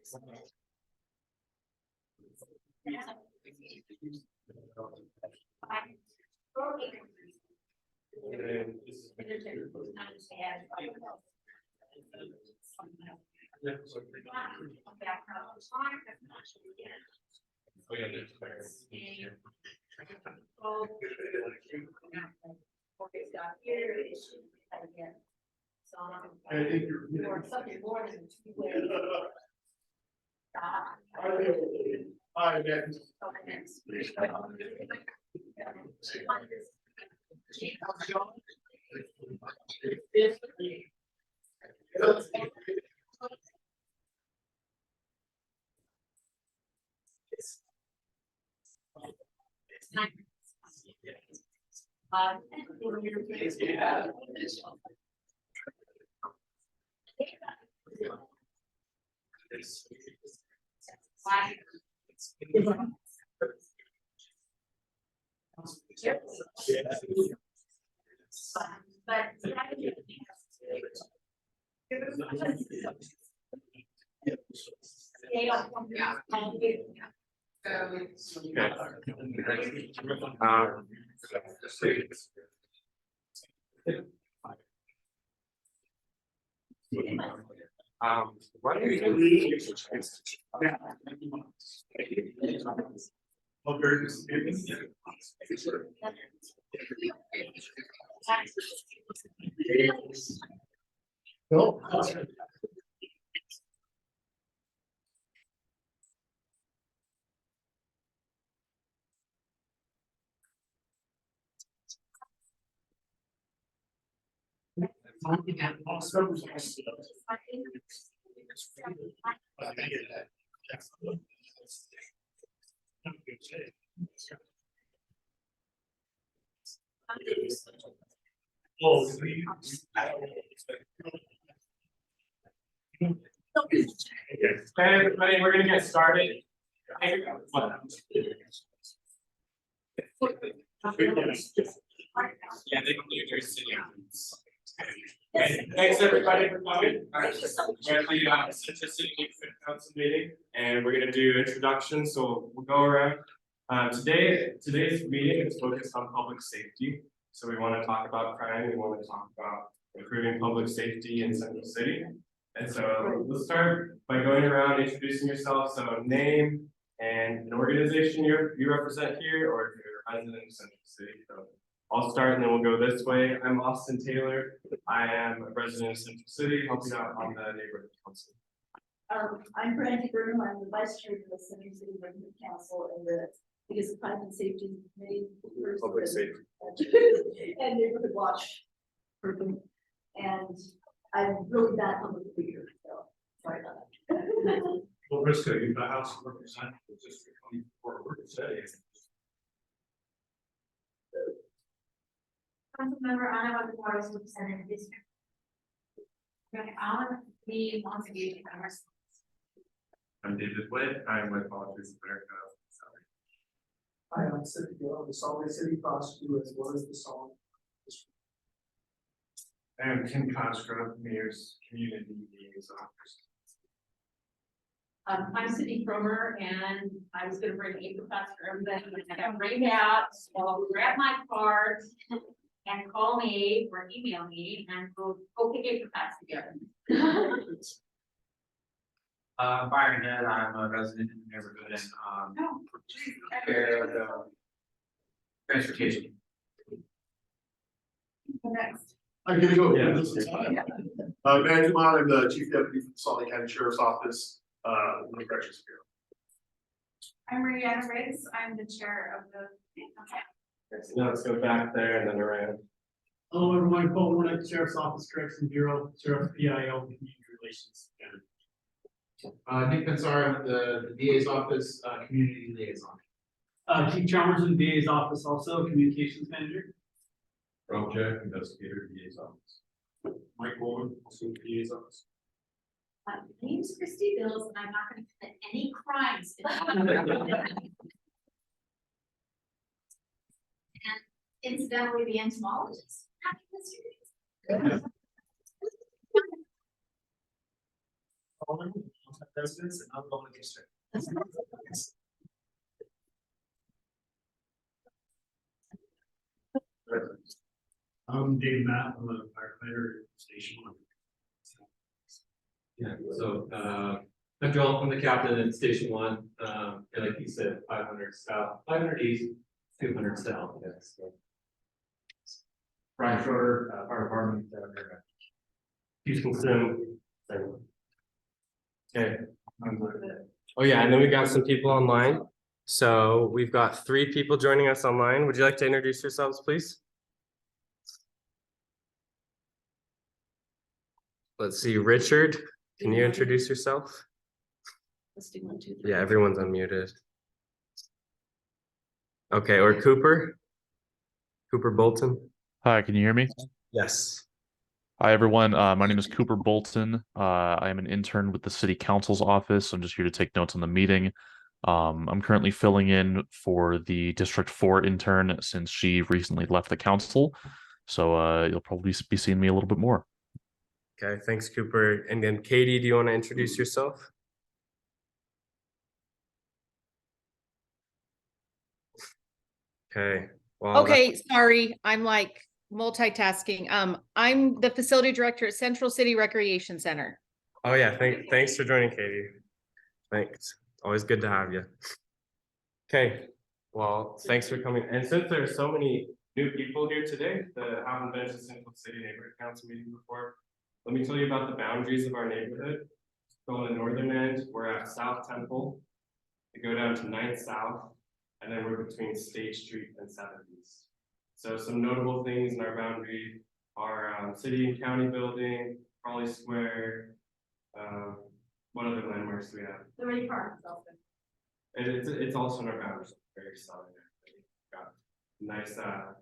I think you're something more than 2 ways. Hi, next. Why don't you Bill? Hey everybody, we're gonna get started. Yeah, they can do your city. Thanks everybody for coming. We're at the Central City Council meeting, and we're gonna do introductions. So we'll go around. Today's meeting is focused on public safety. So we want to talk about crime. We want to talk about improving public safety in Central City. And so let's start by going around introducing yourself. So name and an organization you represent here, or if you're a resident of Central City. So I'll start and then we'll go this way. I'm Austin Taylor. I am a resident of Central City, helping out on the neighborhood council. I'm Brandy Burnham. I'm the vice chair of the Central City Neighborhood Council and the biggest crime and safety committee. Public safety. And neighborhood watch person. And I'm really bad public figure, so sorry about that. Well, Risco, you've got House of Representatives District 24. We're excited. Councilmember Anna was the Forest Representative District. Alan, we want to be members. I'm David Witt. I'm with Politics America. Hi, I'm Cindy Gill. I'm the Salt Lake City prosecutor as well as the Salt. I'm Tim Cosgrove, Mayor's Community Liaison. I'm Cindy Cromer, and I was gonna bring April Fox for everybody, but I got rained out, so grab my card and call me or email me, and we'll pick April Fox together. Byron Head, I'm a resident in the neighborhood and care of the transportation. Next. I'm gonna go. Yeah. Matt Dumont, I'm the Chief Deputy for the Salt Lake County Sheriff's Office, in the Corrections Bureau. I'm Mariana Riggs, I'm the chair of the. Now let's go back there and then around. Hello, everyone. Paul Warnick, Sheriff's Office, Correction Bureau, Sheriff PIO, Community Relations. Nick Pensar with the DA's office, community liaison. Chief Chalmers in the DA's office, also Communications Manager. Rob Jack, Investigator, DA's Office. Mike Bowman, also DA's Office. My name's Christy Bills, and I'm not gonna commit any crimes. And incidentally, the entomologist. Happy history. residents and non-public district. I'm Dave Matt, I'm a firefighter at Station 1. Yeah, so, I'm Joel, I'm the captain at Station 1, and like he said, 500 south, 500 east, 200 south, yes. So. Brian Schroeder, fire department, Houston Sim. Okay. Oh yeah, and then we got some people online. So we've got 3 people joining us online. Would you like to introduce yourselves, please? Let's see, Richard, can you introduce yourself? Let's do 1, 2, 3. Yeah, everyone's unmuted. Okay, or Cooper? Cooper Bolton? Hi, can you hear me? Yes. Hi, everyone. My name is Cooper Bolton. I am an intern with the City Council's office. I'm just here to take notes on the meeting. I'm currently filling in for the District 4 intern since she recently left the council. So you'll probably be seeing me a little bit more. Okay, thanks, Cooper. And then Katie, do you want to introduce yourself? Okay. Well, Okay, sorry, I'm like multitasking. I'm the facility director at Central City Recreation Center. Oh yeah, thanks for joining, Katie. Thanks. Always good to have you. Okay, well, thanks for coming. And since there are so many new people here today that haven't been to Central City Neighborhood Council meeting before, let me tell you about the boundaries of our neighborhood. So on the northern end, we're at South Temple. We go down to 9th South, and then we're between State Street and 7th East. So some notable things in our boundary are City and County Building, Raleigh Square. What other landmarks do we have? The Ray Park is also. It's also in our boundaries, very solid. Got nice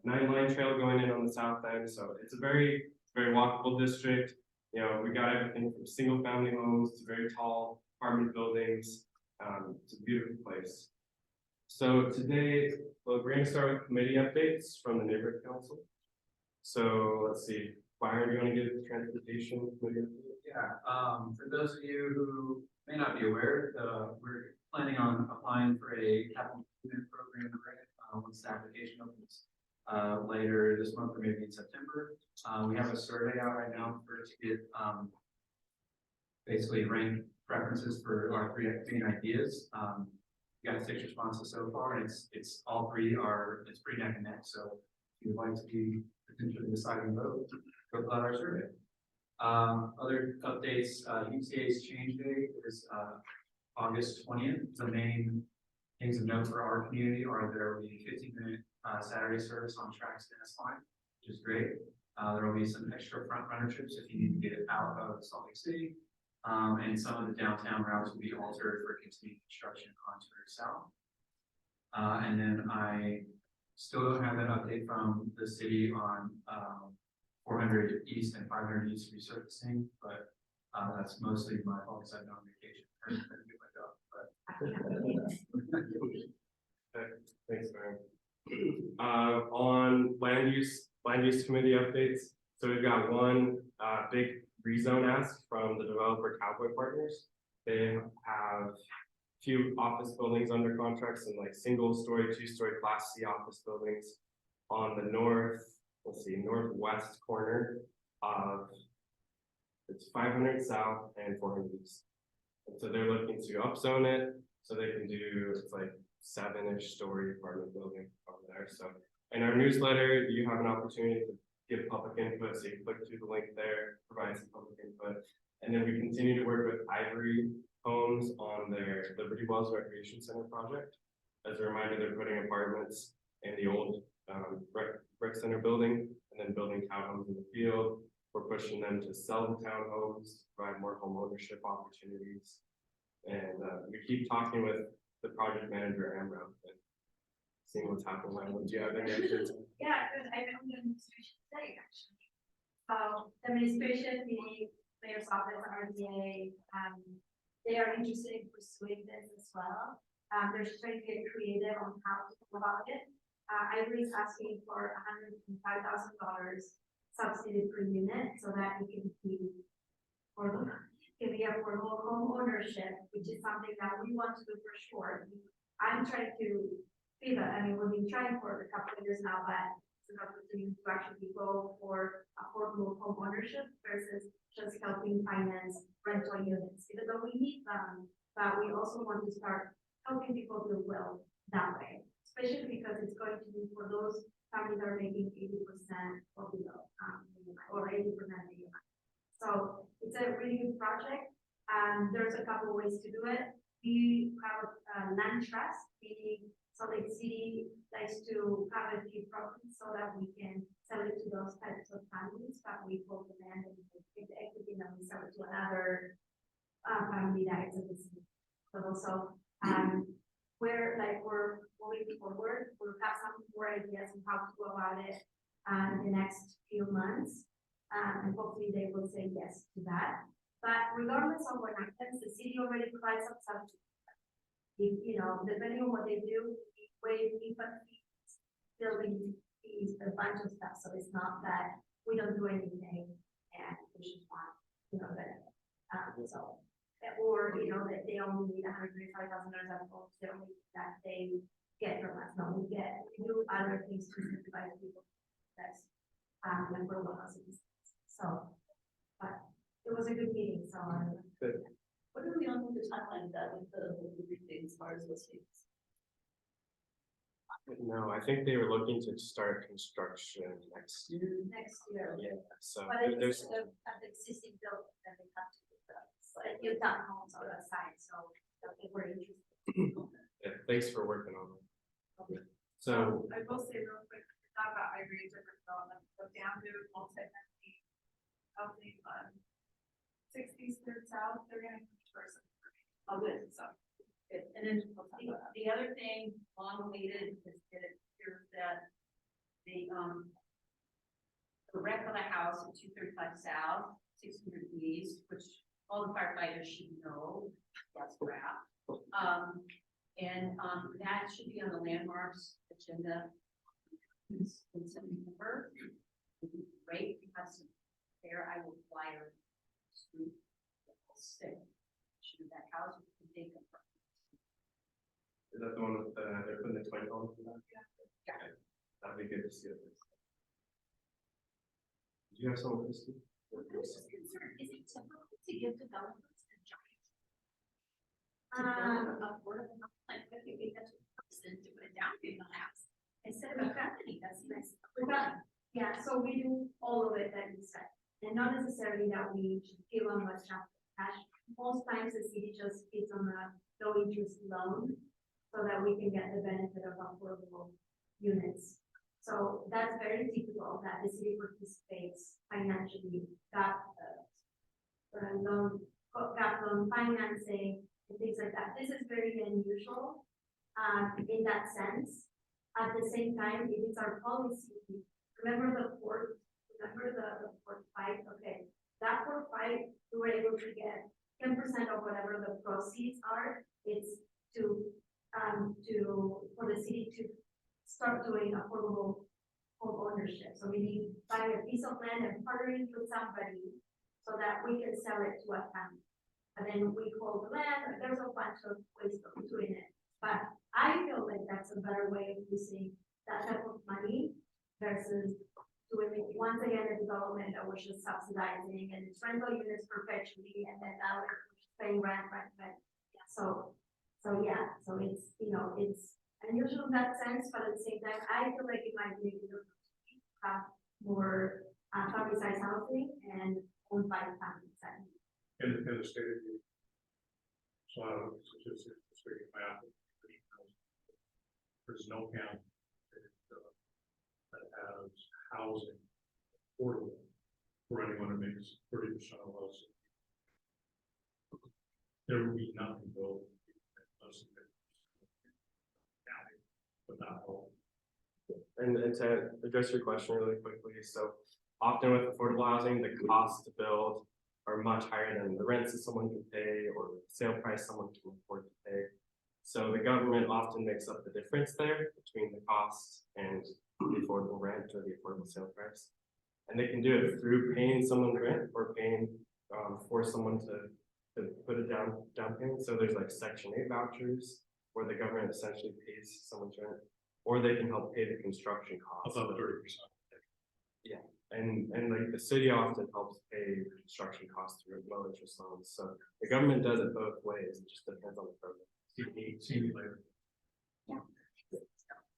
9-line trail going in on the south end, so it's a very walkable district. You know, we got everything from single family homes to very tall apartment buildings. It's a beautiful place. So today, we're going to start with committee updates from the neighborhood council. So let's see, Byron, do you want to give the transportation committee update? Yeah, for those of you who may not be aware, we're planning on applying for a capital improvement program grant once the application opens later this month or maybe in September. We have a survey out right now to get basically rank preferences for our 3 main ideas. We got 6 responses so far, and it's all 3 are pretty neck and neck. So if you'd like to be potentially deciding vote, go fill out our survey. Other updates, UTA's change date is August 20th. The main things of note for our community are there will be 15-minute Saturday service on Tracks Dennis Line, which is great. There will be some extra front runner trips if you need to get out of Salt Lake City. And some of the downtown routes will be altered for continued construction onto south. And then I still don't have an update from the city on 400 East and 500 East resurfacing, but that's mostly my fault because I've been on vacation. Thanks, Byron. On land use committee updates. So we've got one big rezone ask from the developer Cowboy Partners. They have a few office buildings under contracts and like single-story, 2-story Class C office buildings on the northwest corner of it's 500 South and 400 East. And so they're looking to upzone it so they can do it's like 7-ish story apartment building over there. So in our newsletter, you have an opportunity to give public input. So you can click through the link there, provide some public input. And then we continue to work with Ivory Homes on their Liberty Wells Recreation Center project. As a reminder, they're putting apartments in the old rec center building and then building townhomes in the field. We're pushing them to sell the townhomes, provide more home ownership opportunities. And we keep talking with the project manager, Amram, and seeing what's happening. Do you have any updates? Yeah, because I met the administration today, actually. The administration, the mayor's office, RDA, they are interested in pursuing this as well. They're just trying to get creative on how to go about it. Ivory is asking for $105,000 subsidy per unit so that it can be can be affordable home ownership, which is something that we want to do for sure. I'm trying to pivot, I mean, we've been trying for a couple of years now, but it's an opportunity to actually go for affordable home ownership versus just helping finance rental units, even though we need them, but we also want to start helping people do well that way, especially because it's going to be for those families that are making 80% or below, or 80% AMI. So it's a really good project. There's a couple of ways to do it. We have a land trust, meaning Salt Lake City likes to have a few properties so that we can sell it to those types of families, but we hold the land and take the equity and then we sell it to another family that is in the city. But also, we're moving forward. We'll have some more ideas on how to go about it in the next few months. And hopefully they will say yes to that. But regardless of what happens, the city already provides some subsidies. You know, depending on what they do, we waive IFA fees, building fees, a bunch of stuff. So it's not that we don't do anything and we should want, you know, that. Or, you know, that they only need $135,000 out of folks, the only that they get from us. No, we do other things to incentivize people. That's number one. So, but it was a good meeting, so. Good. What are we on with the timeline of that, with the briefing as far as listings? No, I think they were looking to start construction next year. Next year. Yeah, so But it's there's, an existing building that they have to do that. So you've done homes on that side, so I think we're interested. yeah, thanks for working on it. So, I will say real quick, talk about migrating different development, so down to multi-family housing on 60s third south, they're gonna be person. Oh, good. So. Good. And then the other thing, long awaited, is that it appears that the wreck of the house at 235 South, 600 East, which all the firefighters should know, that's crap. That should be on the landmarks agenda in September. It would be great because there I will flyer street sick. Should that house would be big. is that the one with they're putting the toy home? Yeah. That'd be good to see it. Do you have someone to speak? I'm just concerned, is it typical to give developers a giant? Affordable, like, if you get to a person to put a down payment on a house, instead of a company, that's nice. Yeah, so we do all of it that you said, and not necessarily that we should give them a chunk of cash. Most times the city just gives them a low interest loan so that we can get the benefit of affordable units. So that's very typical that the city participates financially, got loan financing and things like that. This is very unusual in that sense. At the same time, it is our policy. Remember the fourth fight? Okay, that fourth fight, we were able to get 10% of whatever the proceeds are. It's for the city to start doing affordable home ownership. So we need to buy a piece of land and partnering with somebody so that we can sell it to a family. And then we hold the land. There's a bunch of ways of doing it. But I feel like that's a better way of using that type of money versus doing it once again a development that was just subsidizing and it's rental units perpetually and then now we're paying rent. Yeah, so yeah, so it's, you know, it's unusual in that sense, but at the same time, I feel like it might be a good opportunity to have more family size housing and owned by the family side. In the state of Utah. So I don't know, it's just figuring out. There's no county that has housing affordable for anyone who makes 30% or less. There would be nothing built unless but not all. And to address your question really quickly, so often with affordable housing, the costs to build are much higher than the rents that someone can pay or the sale price someone can afford to pay. So the government often makes up the difference there between the cost and the affordable rent or the affordable sale price. And they can do it through paying someone rent or paying for someone to to put a down payment. So there's like Section 8 vouchers where the government essentially pays someone's rent, or they can help pay the construction costs. Above 30%. And like the city often helps pay construction costs through low interest loans. So the government does it both ways. It just depends on the program. See you later.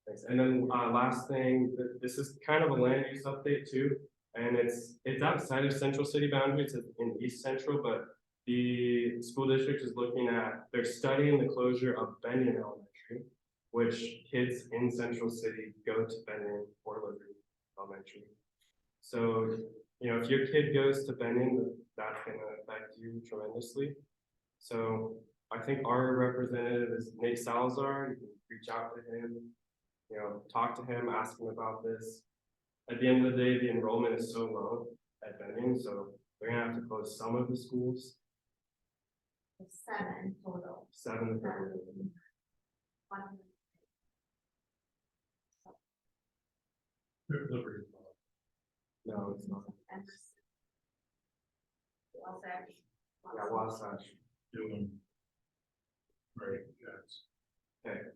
Thanks. And then last thing, this is kind of a land use update too. And it's outside of central city boundaries, it's in East Central, but the school district is looking at, they're studying the closure of Benyon Elementary, which kids in central city go to Benyon or Liberty Elementary. So, you know, if your kid goes to Benyon, that's gonna affect you tremendously. So I think our representative is Nate Salazar. You can reach out to him, you know, talk to him, ask him about this. At the end of the day, the enrollment is so low at Benyon, so they're gonna have to close some of the schools. 7 total. 7. One. Liberty. No, it's not. Wasatch. Yeah, Wasatch. Doing. Right, yes. Okay.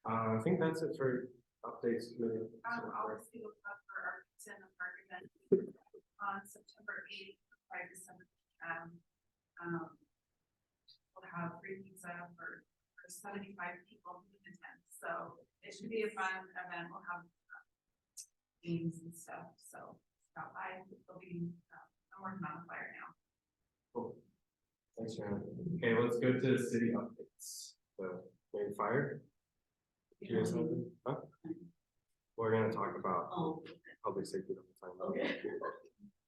I think that's it for updates. I'll see what's up for our consent of park event on September 8th by December. We'll have free pizza for 75 people who can attend, so it should be a fun event. We'll have games and stuff, so stop by. It'll be, I'm working on the flyer now. Cool. Thanks, Sharon. Okay, let's go to city updates. So, maybe fire? Do you guys have any? Huh? We're gonna talk about public safety the whole time. Okay.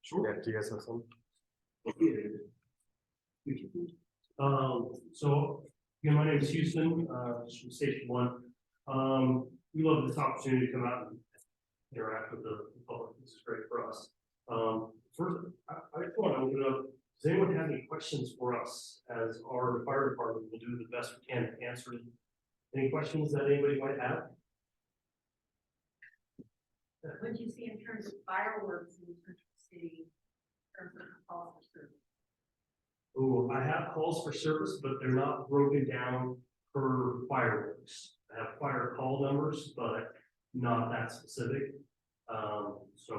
Sure. Yeah, do you guys have some? So, again, my name is Houston, just from Station 1. We love this opportunity to come out and interact with the public. This is great for us. First, I just want to open it up. Does anyone have any questions for us as our fire department will do the best we can to answer any questions that anybody might have? What do you see in terms of fireworks in Central City, in terms of calls for service? Oh, I have calls for service, but they're not broken down per fireworks. I have fire call numbers, but not that specific. So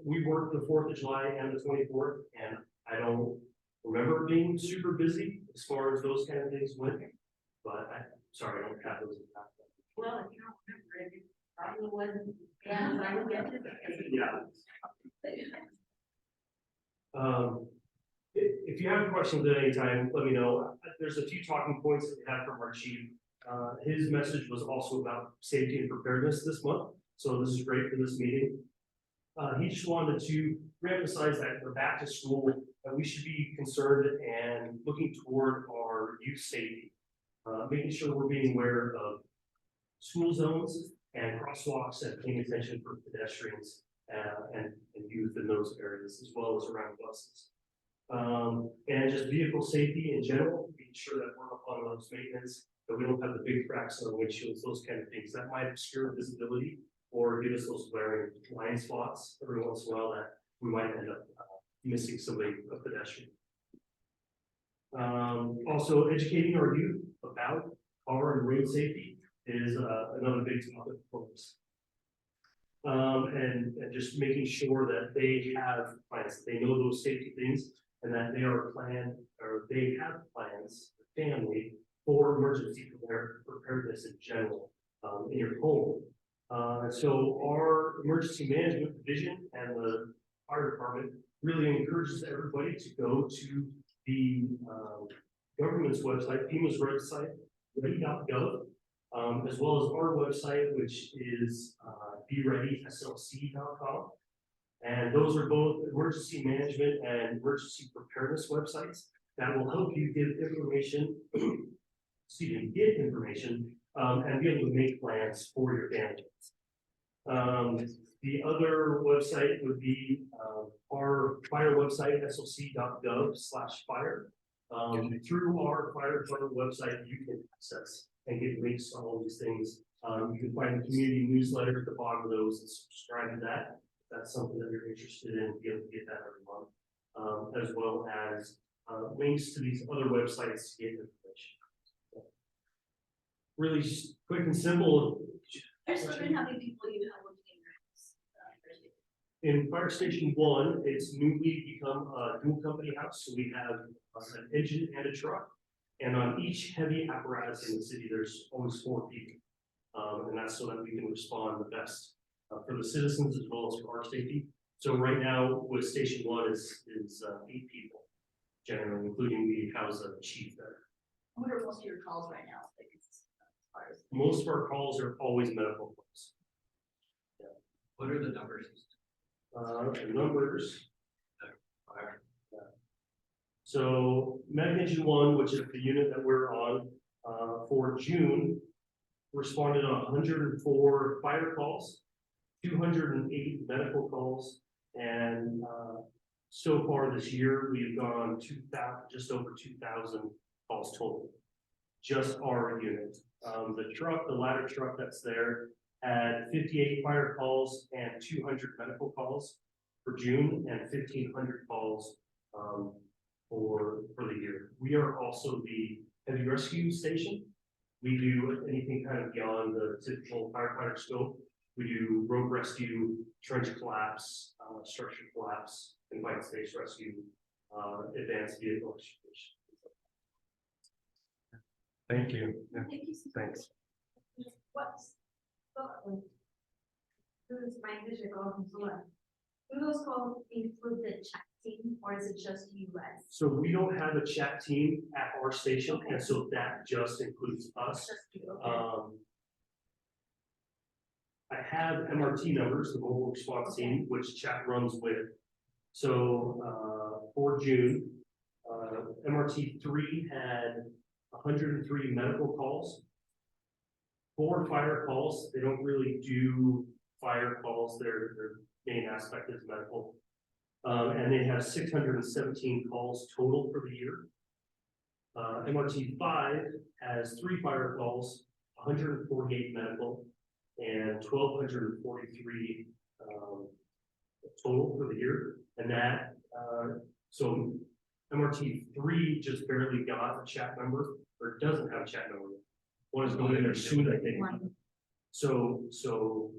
we work the 4th of July and the 24th, and I don't remember being super busy as far as those kind of things went. But sorry, I don't have those. Well, if you don't remember it, it probably wasn't, and I would get it. Yeah. If you have questions at any time, let me know. There's a few talking points that we had from our chief. His message was also about safety and preparedness this month. So this is great for this meeting. He just wanted to reemphasize that we're back to school, that we should be concerned and looking toward our youth safety. Making sure we're being aware of school zones and crosswalks and paying attention for pedestrians and youth in those areas, as well as around buses. And just vehicle safety in general, making sure that we're up on those maintenance, that we don't have the big cracks on the windshields, those kind of things that might obscure visibility or give us those glaring blind spots every once in a while that we might end up missing somebody, a pedestrian. Also educating our youth about car and road safety is another big topic for us. And just making sure that they have plans, they know those safety things, and that they are planned, or they have plans, the family, for emergency preparedness in general in your home. So our emergency management division and the fire department really encourages everybody to go to the government's website, FEMA's website, ready.gov, as well as our website, which is bereadyslc.com. And those are both emergency management and emergency preparedness websites that will help you give information, get information, and be able to make plans for your family. The other website would be our fire website, slc.gov/fire. Through our fire department website, you can access and get links to all these things. You can find the community newsletter at the bottom of those and subscribe to that. If that's something that you're interested in, be able to get that every month. As well as links to these other websites to get information. Really just quick and simple. I just wondering how many people you have working in your house. In Fire Station 1, it's newly become a dual company house, so we have an engine and a truck. And on each heavy apparatus in the city, there's always 4 people. And that's so that we can respond the best for the citizens as well as for our safety. So right now with Station 1 is 8 people, generally, including we house a chief there. What are most of your calls right now? Like, as far as- Most of our calls are always medical calls. What are the numbers? The numbers. So Med Engine 1, which is the unit that we're on, for June, responded on 104 fire calls, 208 medical calls, and so far this year, we've gone on 2,000, just over 2,000 calls total. Just our unit. The truck, the ladder truck that's there, had 58 fire calls and 200 medical calls for June and 1,500 calls for the year. We are also the heavy rescue station. We do anything kind of beyond the typical firefighter scope. We do road rescue, trench collapse, structure collapse, confined space rescue, advanced vehicle extrication. Thank you. Yeah, Thank you so much. thanks. What's, who's my vision going to do those calls include the chat team, or is it just US? So we don't have a chat team at our station, and so that just includes us. Just you, okay. I have MRT numbers, the mobile response team, which chat runs with. So for June, MRT 3 had 103 medical calls, 4 fire calls. They don't really do fire calls. Their main aspect is medical. And they have 617 calls total for the year. MRT 5 has 3 fire calls, 148 medical, and 1,243 total for the year. And that, so MRT 3 just barely got a chat number, or doesn't have a chat number. One is going in there soon, I think. So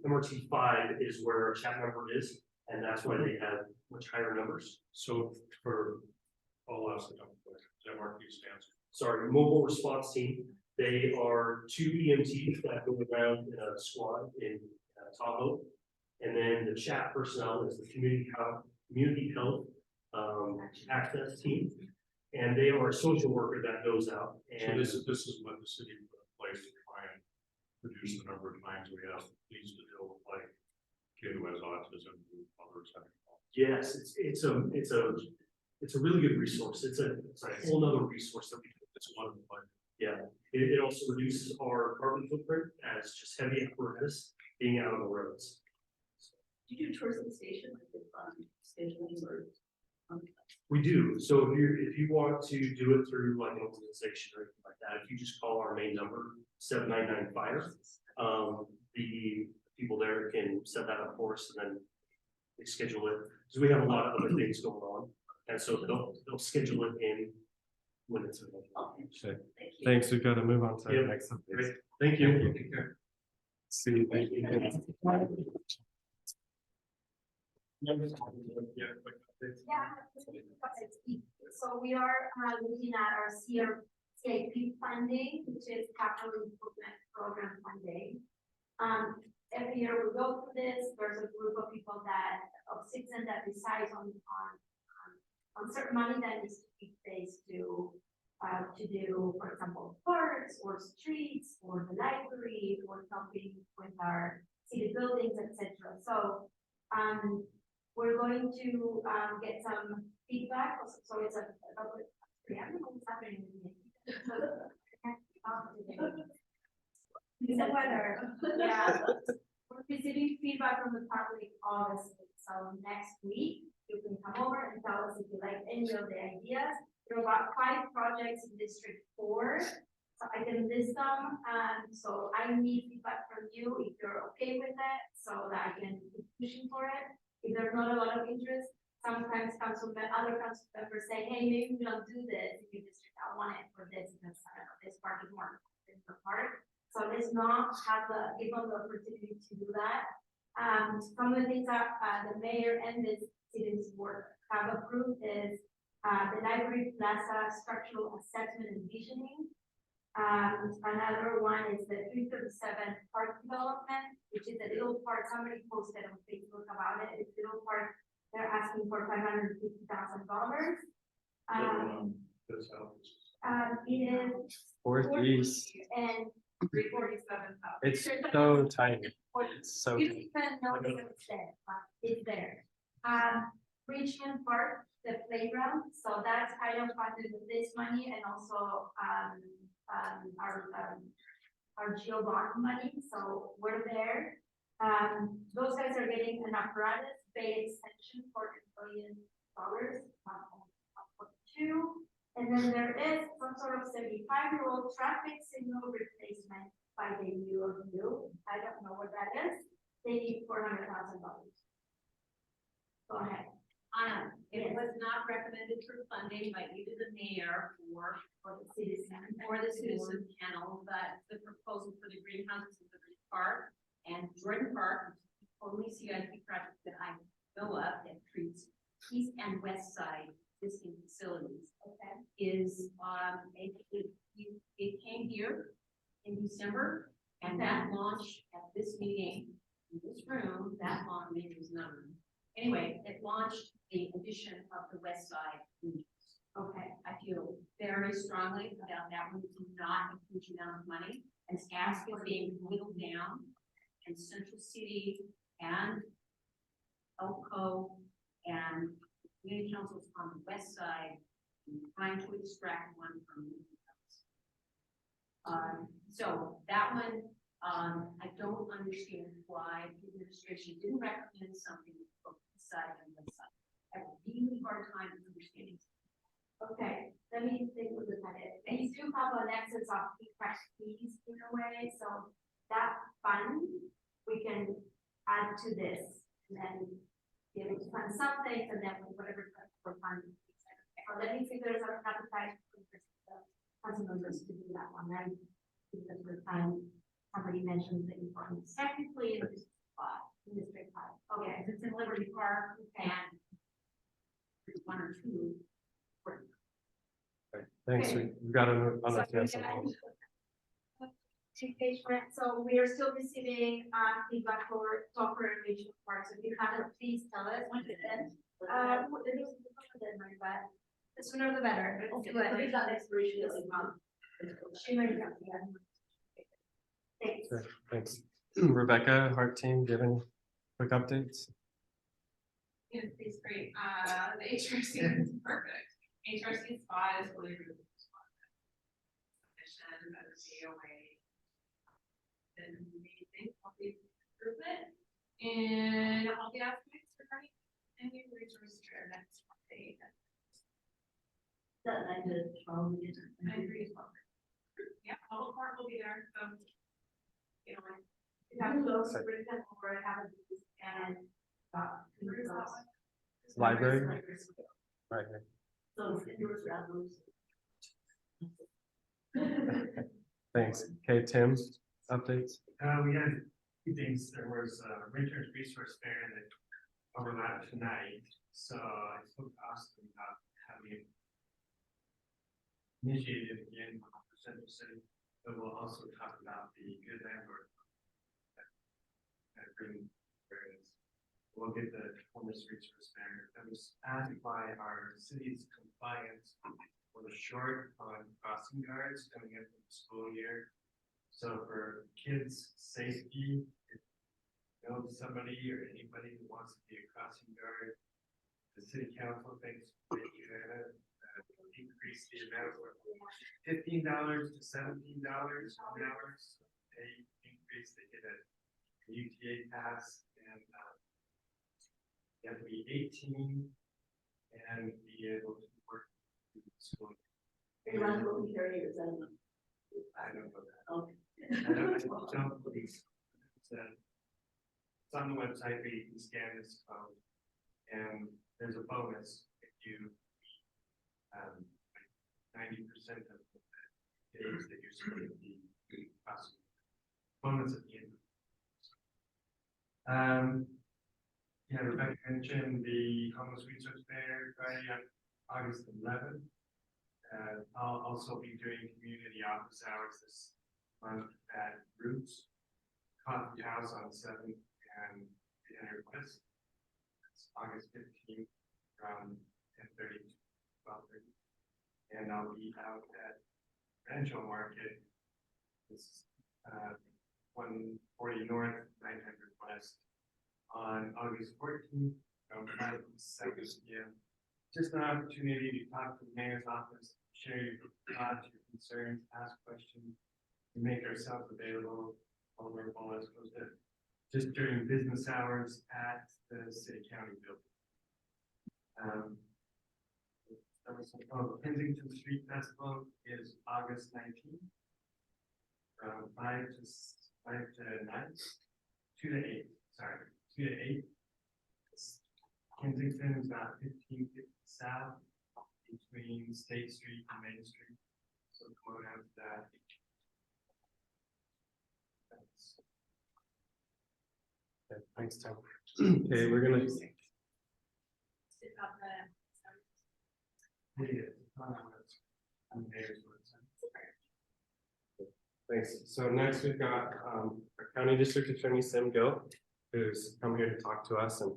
MRT 5 is where our chat number is, and that's why they have much higher numbers. So for, I'll ask the couple questions, MRT stands. Sorry, mobile response team. They are 2 EMTs that go around in a squad in Tahoe. And then the chat personnel is the community health access team. And they are a social worker that goes out. So And this is what the city put in place to try and reduce the number of times we have these to deal with, like kid who has autism, other etc. yes, it's a really good resource. It's a whole nother resource that we. It's one of the like, Yeah, it also reduces our carbon footprint as just heavy apparatus being out on the roads. Do you do tours of the station, like with scheduling or? We do, so if you want to do it through like an organization or anything like that, if you just call our main number, 7995, the people there can set that up for us and then they schedule it, because we have a lot of other things going on, and so they'll schedule it in when it's available. Okay, Okay. thank you. Thanks, we've got to move on to the Yep. next one. please. Great, thank you. See you. Thank you. So we are looking at our CIP funding, which is capital improvement program funding. Every year we go through this, there's a group of people of citizens that decides on certain money that needs to be placed to do, for example, parks or streets or the library or something with our city buildings, etc. So we're going to get some feedback. So it's a public. I don't know what's happening with me. It's the weather. Yeah. We're receiving feedback from the public August. So next week you can come over and tell us if you like any of the ideas. There are about 5 projects in District 4. So I can list them. So I need feedback from you if you're okay with it, so that I can keep pushing for it. If there's not a lot of interest, sometimes other council members say, hey, maybe we don't do this in your district, I want it for this, because I don't know, this park is more important than the park. So let's not give them the opportunity to do that. Some of the things that, the mayor and the city's board have approved is, the library plaza structural assessment and visioning. Another one is the 337 park development, which is a little park, somebody posted on Facebook about it, it's a little park, they're asking for $550,000. This house. It is. Northeast. And 347,000. It's so tiny. It's so. you don't even know that it's there, but it's there. Richmond Park, the playground, so that's kind of funded with this money and also, our Gill bond money, so we're there. Those guys are getting an apparatus pay extension for $1 billion, two. And then there is some sort of 75-year-old traffic signal replacement by the U. I don't know what that is. They need $400,000. Go ahead. Anna, it was not recommended for funding by either the mayor or the citizen panel, but the proposal for the greenhouses in the park and Jordan Park, which is the only CIP project that I know of that treats east and west side existing facilities. Okay. Is it came here in December, and that launched at this meeting in this room. That launch maybe was numbered. Anyway, it launched the addition of the west side. Okay, I feel very strongly about that one. Do not a huge amount of money, and ask is being whittled down, and Central City and Elko and community councils on the west side trying to extract one from the house. So that one, I don't understand why the administration didn't recommend something for the side and the side. I have a really hard time understanding. Okay, let me take a look at it. And you do have an excess of fresh fees in a way, so that fund, we can add to this, and then be able to fund some things, and then whatever for fund. So let me see if there's an appetite for the council members to do that one, then, because the time, somebody mentioned the importance. Technically, in District 5. In District 5. Okay, Okay, if it's in Liberty Park, and there's one or two. Thanks, Okay. we've got to. Page rent, so we are still receiving feedback for software and regional parts. If you haven't, please tell us. When is it? But the sooner the better. Let's do it. We've got expiration this month. She might have, yeah. Thanks. Sure, thanks. Rebecca, Heart Team, do you have any quick updates? Yes, it's great. The HRC is perfect. HRC spot is really, really good spot. Mission, better away. And amazing, healthy improvement. And all the aspects regarding any resource to our next day. That I did 12 minutes. I agree as well. Yeah, all the part will be there, so. You know, You have to go to bring them over and have a and where's that one? Library? Right here. so it's yours rather. Thanks. Okay, Tim, updates? We had two things. There was a renters resource fair that overlapped tonight. So I spoke to Austin about having it initiated again for Central City, but we'll also talk about the good landlord. We'll get the homeless resource fair. That was asked by our city's compliance for the short on crossing guards coming up in the school year. So for kids' safety, if you know somebody or anybody who wants to be a crossing guard, the city council thinks they should increase the amount from $15 to $17 an hour. So they increase, they get a UTA pass, and you have to be 18 and be able to work in the school. You're not looking carriers, I don't know. I don't know that. Okay. I don't believe so. It's on the website where you can scan this code. and there's a bonus if you 90% of the days that you're supposed to be passing. Bonus at the end. Yeah, Rebecca mentioned the homeless resource fair Friday on August 11th. I'll also be doing community office hours this month at Roots Coffee House on 7th and 800 West. It's August 15th from 10:30 to 12:30. And I'll be out at Rancho Market. This is 140 North, 900 West on August 14th from 5 to 7 p.m. Just an opportunity to talk to the mayor's office, share your thoughts, your concerns, ask questions, and make ourselves available as opposed to just during business hours at the city county building. The Kensington Street Festival is August 19th. From 5 to 9, 2 to 8, sorry, 2 to 8. Kensington is about 1550 south between State Street and Main Street. So come on out to that. Thanks, Tom. Okay, we're gonna. Thanks. So next we've got our County District Attorney Gill, who's come here to talk to us, and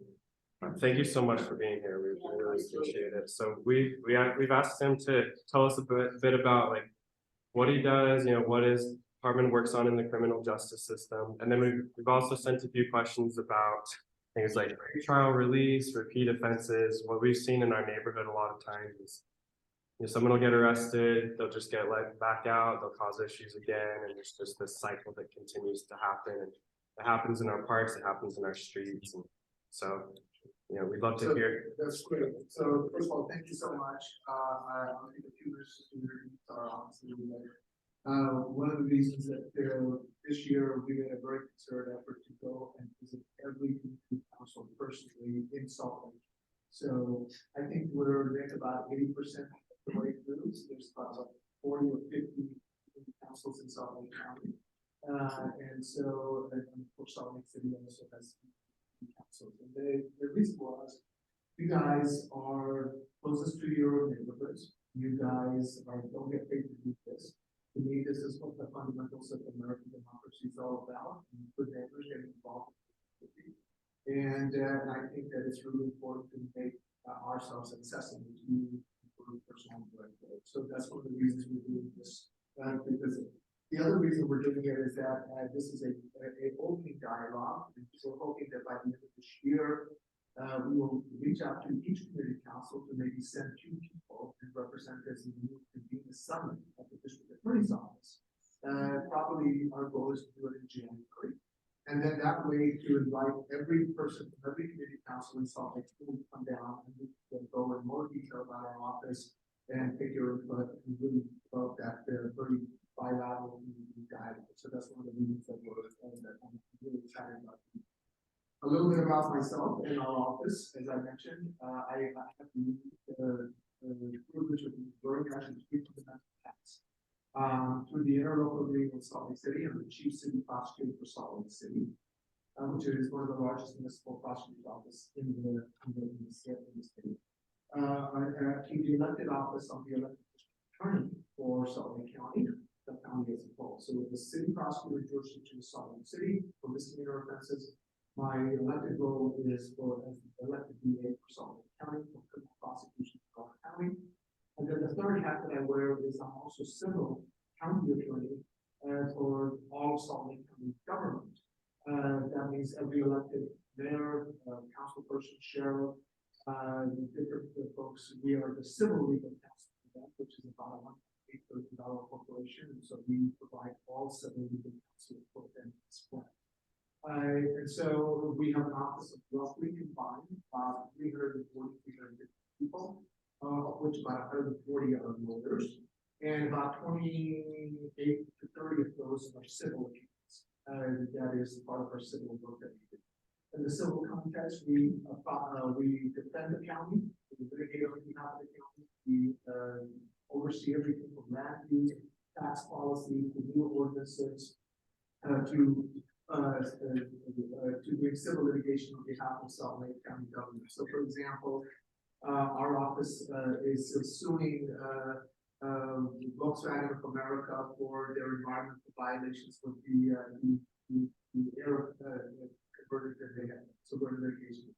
thank you so much for being here. We really appreciate it. So we've asked him to tell us a bit about like what he does, what his department works on in the criminal justice system, and then we've also sent a few questions about things like trial release, repeat offenses. What we've seen in our neighborhood a lot of times is someone will get arrested, they'll just get let back out, they'll cause issues again, and it's just this cycle that continues to happen. And it happens in our parks, it happens in our streets, and so we'd love to hear. That's great. So first of all, thank you so much. I'll take a few minutes to introduce our office a little bit. One of the reasons that this year we made a very concerted effort to go and visit every community council personally in Salt Lake. So I think we're at about 80% the way through. There's about 40 or 50 councils in Salt Lake County. And so, of course, Salt Lake City also has councils. And the reason was, you guys are closest to your neighborhoods. You guys don't get paid to do this. To me, this is what the fundamentals of American democracy is all about. And good neighbors getting involved. And I think that it's really important to make ourselves accessible to personal input. So that's one of the reasons we're doing this. Because the other reason we're doing it is that this is a opening dialogue, and so we're hoping that by the end of this year, we will reach out to each community council to maybe send 2 people and representatives and convene a summit at the district attorney's office. Probably our goal is to do it in January. And then that way to invite every person from every community council in Salt Lake to come down and we can go in more detail about our office and take your input and really develop that very bilateral dialogue. So that's one of the reasons that I'm really excited about. A little bit about myself and our office. As I mentioned, I have the privilege of being very much in the tax. Through the interlocal agreement with Salt Lake City, I'm the chief city prosecutor for Salt Lake City, which is one of the largest municipal prosecutor's office in the state. To the elected office, I'm the elected attorney for Salt Lake County, the county as a whole. So with the city prosecutor jurisdiction of Salt Lake City for misdemeanor offenses, my elected role is for as the elected DA for Salt Lake County for criminal prosecution for Salt Lake County. And then the third hat that I wear is I'm also civil county attorney for all of Salt Lake County government. That means every elected mayor, councilperson, sheriff, different folks. We are the civil legal counsel for that, which is about a $1.8 billion corporation. And so we provide all civil legal counsel for them as well. And so we have an office of roughly combined 340 people. Of which about 140 are lawyers, and about 28 to 30 of those are civil cases. That is part of our civil work that we do. And the civil contest, we defend the county, we litigate on behalf of the county, we, oversee everything from land use, tax policy, to new ordinances, to bring civil litigation on behalf of Salt Lake County government. So for example, our office, is suing, Volkswagen of America for their environmental violations with the air, converted that they had, so we're in litigation.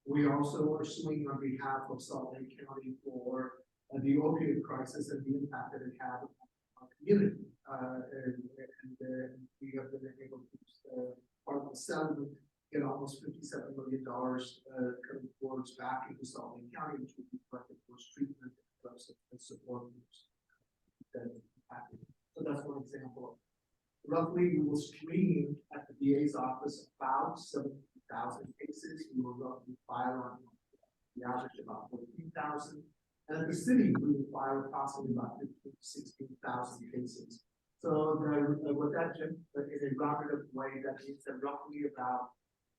We also are suing on behalf of Salt Lake County for the opioid crisis and the impact that it had on our community. And we have been able to, part of the settlement, get almost $57 million coming towards back into Salt Lake County, which would be collected towards treatment and support groups. So that's one example. Roughly, we will screen at the DA's office about 70,000 cases. We will roughly file on the average about 14,000. And at the city, we will file approximately about 15,000 to 16,000 cases. So with that, in a roundabout way, that means that roughly about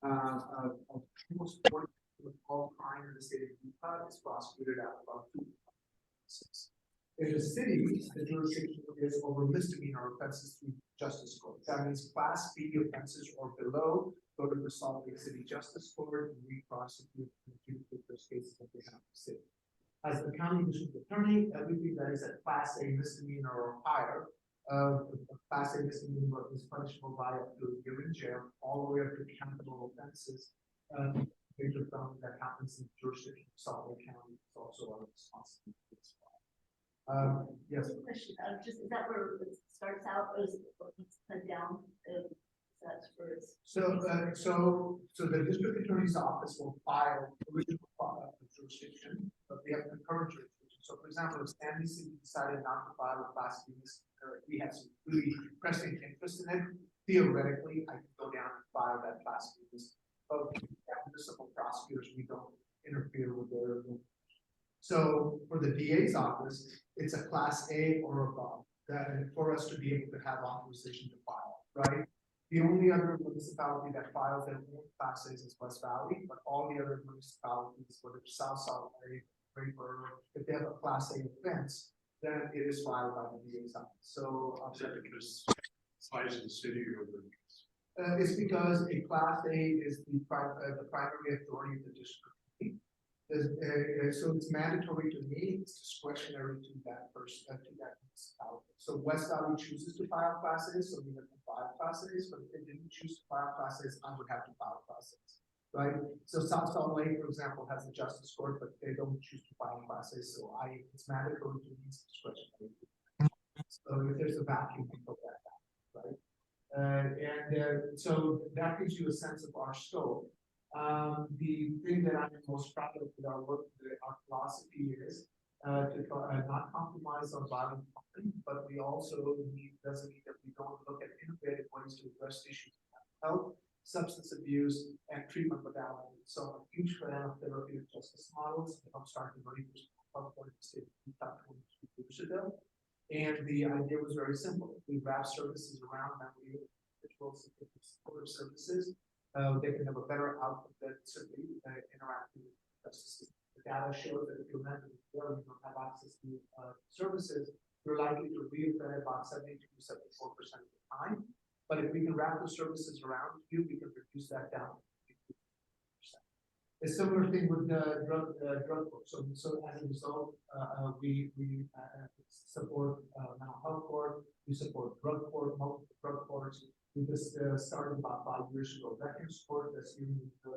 almost 40% of all crime in the state of Utah is prosecuted at about 2 cases. In the city, the jurisdiction is over misdemeanor offenses through justice court. That means class B offenses or below go to the Salt Lake City Justice Court and we prosecute and adjudicate those cases on behalf of the city. As the county district attorney, everything that is a class A misdemeanor or higher, class A misdemeanor is punishable by up to a year in jail, all the way up to capital offenses. Major felony that happens in the jurisdiction of Salt Lake County is also our responsibility as well. Yes. Question, just, is that where it starts out, or is it put down? That's where it's. So the district attorney's office will file original jurisdiction, but they have concurrent jurisdiction. So for example, if Sandy City decided not to file a class B misdemeanor, we have some really pressing interest in it, theoretically, I can go down and file that class B misdemeanor. But municipal prosecutors, we don't interfere with their. So for the DA's office, it's a class A or above, that for us to be able to have authorization to file, right? The only other municipality that files their own class A's is West Valley, but all the other municipalities, whether it's South Salt Lake, Rayburn, if they have a class A offense, then it is filed by the DA's office. So because size of the city or the. it's because a class A is the primary authority of the district. So it's mandatory to me, it's discretionary to that person, to that municipality. So West Valley chooses to file class A's, so we have to file class A's, but if they didn't choose to file class A's, I would have to file class A's, right? So South Salt Lake, for example, has a justice court, but they don't choose to file class A's, so it's mandatory to me, it's discretionary. So if there's a vacuum, we put that back, right? So that gives you a sense of our scope. The thing that I'm most proud of with our work, our philosophy is to not compromise on violent crime, but we also doesn't mean that we don't look at innovative ways to address issues of health, substance abuse, and treatment modalities. So I'm a huge fan of therapeutic justice models. I'm starting to read this public in the state of Utah 22 years ago. And the idea was very simple. We wrap services around that we individuals and supportive services. They can have a better outcome than simply interacting with justice system. The data shows that if you're mentally ill, you don't have access to services, you're likely to reoffend about 72 to 74% of the time. But if we can wrap the services around you, we can reduce that down to 50%. A similar thing with the drug court. So as a result, we support mental health court, we support drug court, multiple drug courts. We just started about 5 years ago. Veterans Court that's using the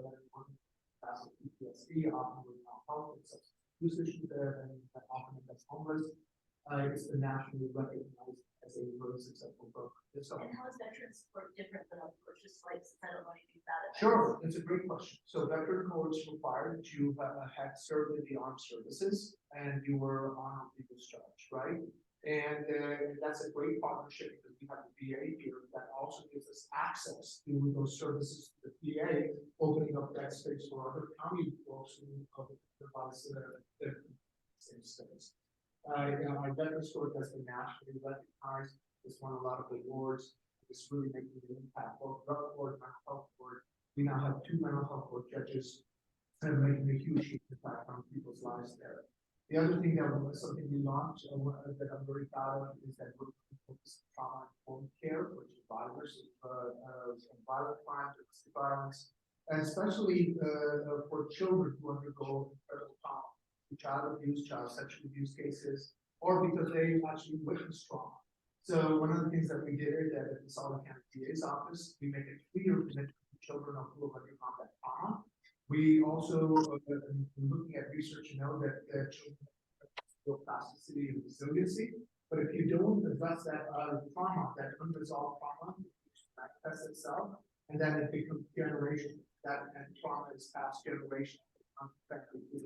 PTSD, often with mental health and substance abuse issues there, and often that's homeless. It's been nationally recognized as a very successful program. So, And how is veterans court different than other courts, just like, since I don't know anything about it? sure, it's a great question. So veteran courts require that you had served in the armed services and you were honorably discharged, right? And that's a great partnership because we have the VA here that also gives us access to those services to the VA, opening up that space for other county folks who devise the same space. Our veterans court has been nationally recognized. It's won a lot of awards. It's really making an impact. Both drug court, mental health court, We now have 2 mental health court judges that are making a huge impact on people's lives there. The other thing that was something we launched that I'm very proud of is that we're focused on trauma informed care for survivors of violent crime, domestic violence, and especially for children who undergo incredible trauma, child abuse, child sexual abuse cases, or because they actually witnessed trauma. So one of the things that we did is that at the Sullivan County DA's office, we make a 3-year commitment to children who have undergone that trauma. We also, looking at research, know that children have plasticity and resiliency, but if you don't address that trauma, that unresolved trauma, manifests itself, and then it becomes generational. That and trauma is passed generation affected to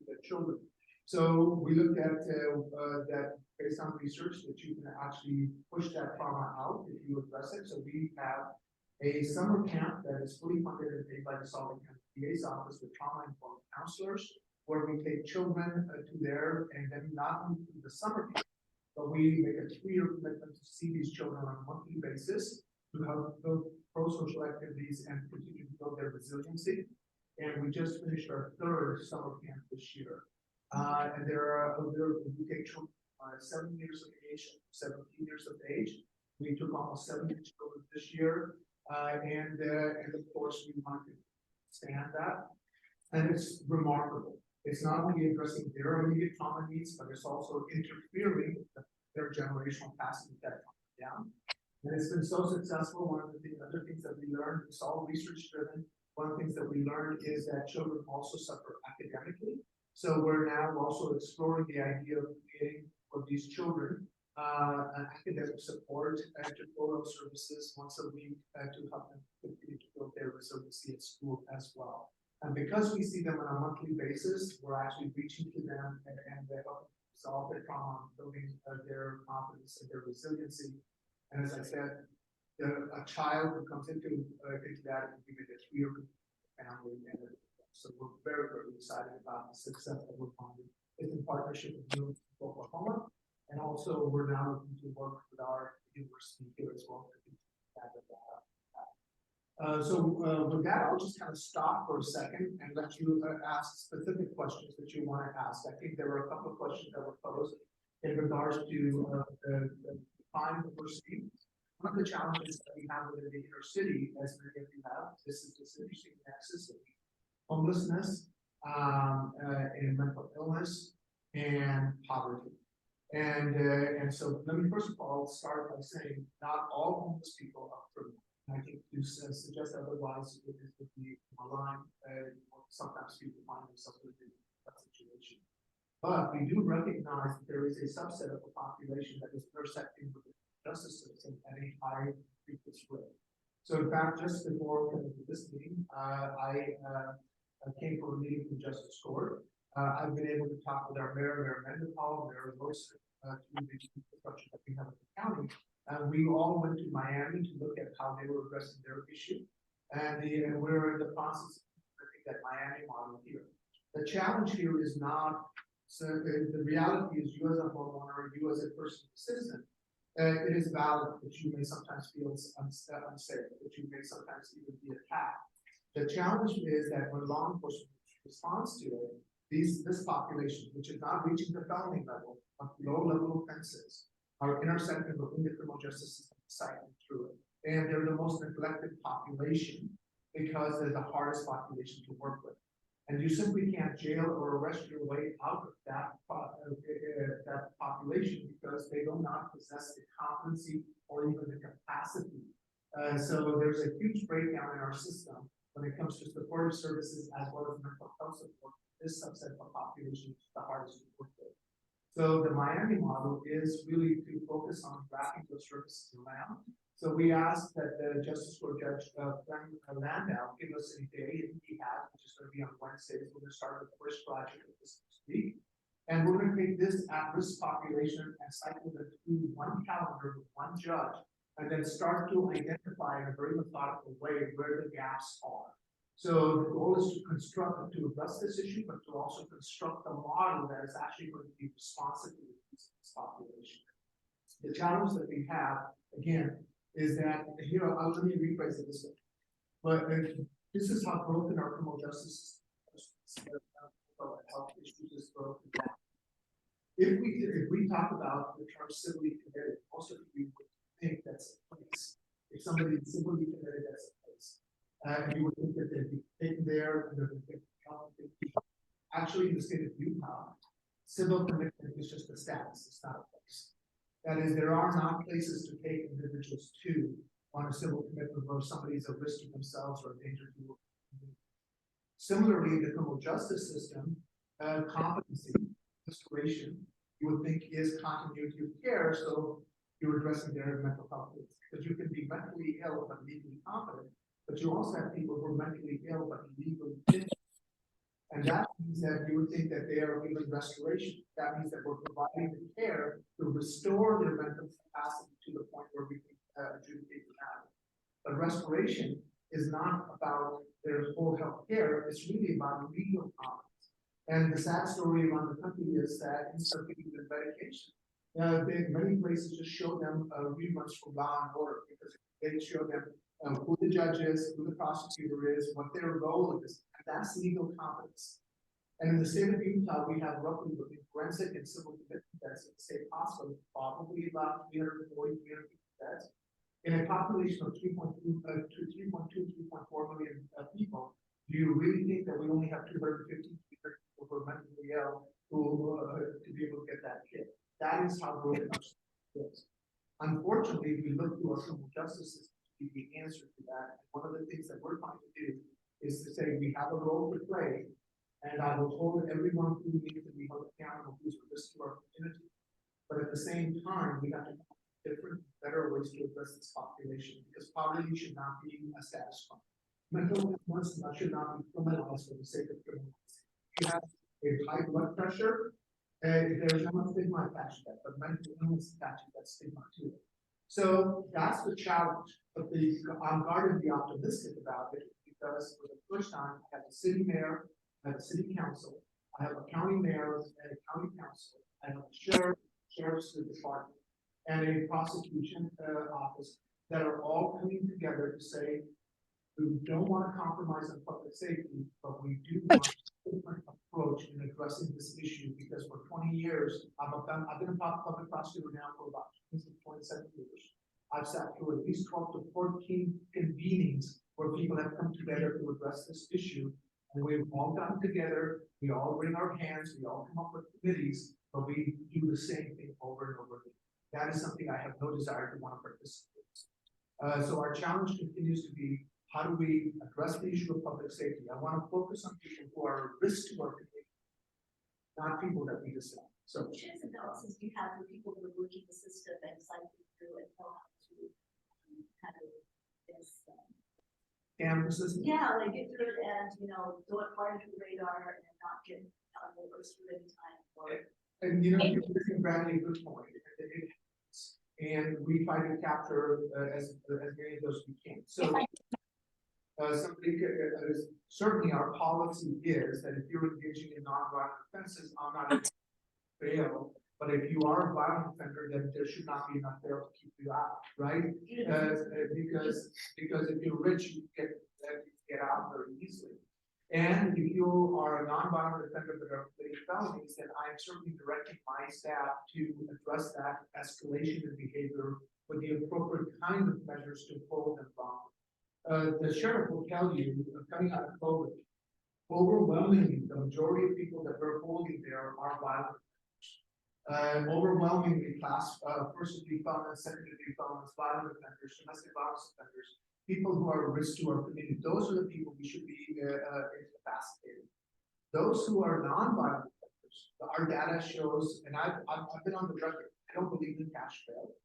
the children. So we looked at that based on research that you can actually push that trauma out if you address it. So we have a summer camp that is fully funded and paid by the Sullivan County DA's office with trauma-informed counselors, where we take children to there, and then not only to the summer camp, but we make a 3-year commitment to see these children on a monthly basis to help build pro-social activities and continue to build their resiliency. And we just finished our 3rd summer camp this year. And we take children 7 years of age, 17 years of age. We took almost 70 children this year. And of course, we want to expand that. And it's remarkable. It's not only addressing their immediate trauma needs, but it's also interfering with their generational passing that trauma down. And it's been so successful. One of the other things that we learned, it's all research driven. One of the things that we learned is that children also suffer academically. So we're now also exploring the idea of creating for these children academic support and tutorial services once a week to help them continue to build their resiliency at school as well. And because we see them on a monthly basis, we're actually reaching to them and helping solve their trauma, building their confidence and their resiliency. And as I said, a child who comes into that, we make a 3-year family, and so we're very, very excited about the success that we're finding. It's in partnership with Gill, Oklahoma, and also we're now looking to work with our university here as well. With that, I'll just kind of stop for a second and let you ask specific questions that you want to ask. I think there were a couple of questions that were posed in regards to the crime that we're seeing. One of the challenges that we have within the inner city, as many of you have, this is this interesting nexus of homelessness, and mental illness, and poverty. And so let me first of all start by saying not all homeless people are criminal. I think to suggest otherwise it would be malign. Sometimes people find themselves in that situation. But we do recognize that there is a subset of the population that is intersecting with the justice system at a high frequency rate. So in fact, just before coming to this meeting, I came for a meeting with Justice Stewart. I've been able to talk with our Mayor Mendenhall, Mayor Wilson, to the infrastructure that we have in the county. We all went to Miami to look at how they were addressing their issue. And we're in the process of looking at Miami model here. The challenge here is not, so the reality is you as a homeowner, you as a person, citizen, it is valid that you may sometimes feel unsafe, that you may sometimes even be attacked. The challenge is that when law enforcement responds to it, this population, which is not reaching the felony level of low-level offenses, are intersecting within the criminal justice system, cycling through it. And they're the most neglected population because they're the hardest population to work with. And you simply can't jail or arrest your way out of that population because they do not possess the competency or even the capacity. So there's a huge breakdown in our system when it comes to supportive services as well as mental health support. This subset of the population is the hardest to work with. So the Miami model is really to focus on wrapping those services around. So we asked that the Justice Court Judge Frank Landau give us a day that he has, which is going to be on Wednesdays. We're going to start the first project of this week. And we're going to take this at-risk population and cycle it through one calendar with one judge, and then start to identify in a very methodical way where the gaps are. So the goal is to to address this issue, but to also construct a model that is actually going to be responsive to this population. The challenge that we have, again, is that here, let me rephrase it this way. But This is how broken our criminal justice system is. Health issues is broken down. If we talk about the term civilly committed, most of you would think that's a place. If somebody is civilly committed, that's a place. You would think that they'd be taken there and they're going to get help. Actually, in the state of Utah, civil commitment is just a status, it's not a place. That is, there are not places to take individuals to on a civil commitment where somebody is a risk to themselves or a danger to the community. Similarly, the criminal justice system, competency, restoration, you would think is continuity of care, so you're addressing their mental health needs. Because you can be mentally ill but legally competent, but you also have people who are mentally ill but legally fit. And that means that you would think that they are given restoration. That means that we're providing the care to restore their mental capacity to the point where we can adjudicate the matter. But restoration is not about their whole health care, it's really about legal competence. And the sad story around the country is that instead of giving them medication, many places just show them reruns from Law and Order because they show them who the judge is, who the prosecutor is, what their role is, and that's legal competence. And in the state of Utah, we have roughly between forensic and civil commitment beds in the state hospital, probably about 340, 350 beds. In a population of 3.2, 3.4 million people, do you really think that we only have 250 people who are mentally ill who to be able to get that care? That is how broken our system is. Unfortunately, we look to our criminal justice system to be the answer to that. And one of the things that we're trying to do is to say we have a role to play, and I will hold everyone who needs to be held accountable who's a risk to our community. But at the same time, we have to find different, better ways to address this population because poverty should not be a status quo. Mental illness should not be criminalized for the sake of criminalizing. You have a high blood pressure, and there's no stigma attached to that, but mental illness attached to that stigma too. So that's the challenge. But I'm guardedly optimistic about it because for the first time, I have a city mayor, I have a city council, I have a county mayor and a county council, I have a sheriff's department, and a prosecution office that are all coming together to say we don't want to compromise on public safety, but we do want a different approach in addressing this issue because for 20 years, I've been a public prosecutor now for about 27 years. I've sat through at least 12 to 14 convenings where people have come together to address this issue. And we've all gotten together, we all bring our hands, we all come up with committees, but we do the same thing over and over again. That is something I have no desire to want to participate in. So our challenge continues to be, how do we address the issue of public safety? I want to focus on people who are a risk to our community, not people that we dislike. So which is analysis you have for people who are working the system and cycling through and know how to kind of this. campuses. Yeah, they get through it and, you know, don't fly under the radar and not get on the first through any time. And you know, you're making Bradley a good point. And we try to capture as many of those we can. So certainly our policy is that if you're engaging in non-violent offenses, I'm not going to bail. But if you are a violent offender, then there should not be enough bail to keep you out, right? Because if you're rich, you get out very easily. And if you are a non-violent offender that are committing felonies, then I am certainly directing my staff to address that escalation in behavior with the appropriate kind of measures to hold them wrong. The sheriff will tell you, coming out of COVID, overwhelmingly, the majority of people that we're holding there are violent. Overwhelmingly, first degree felons, second degree felons, violent offenders, domestic violence offenders, people who are a risk to our community. Those are the people we should be incapacitating. Those who are non-violent offenders, our data shows, and I've been on the record, I don't believe in cash bail.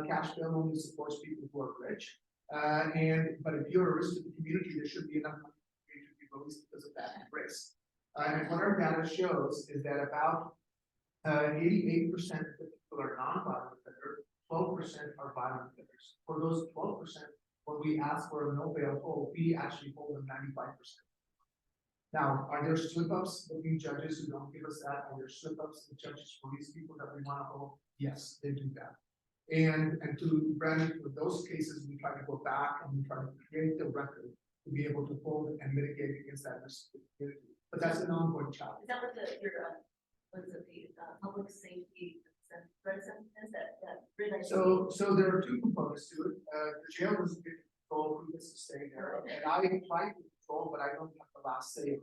Cash bail only supports people who are rich. But if you're a risk to the community, there should be enough money for you to be released because of that risk. And what our data shows is that about 88% of the people are non-violent offenders, 12% are violent offenders. For those 12%, when we ask for a no bail hold, we actually hold them 95%. Now, are there slip-ups between judges who don't give us that? Are there slip-ups in judges for these people that we want to hold? Yes, they do that. And to Brandon, for those cases, we try to go back and we try to create the record to be able to hold and mitigate against that risk. to the community. But that's an ongoing challenge. Is that what what is it, public safety, is that really? So there are two components to it. The jail is in control, who gets to stay there, and I apply to control, but I don't have the last say.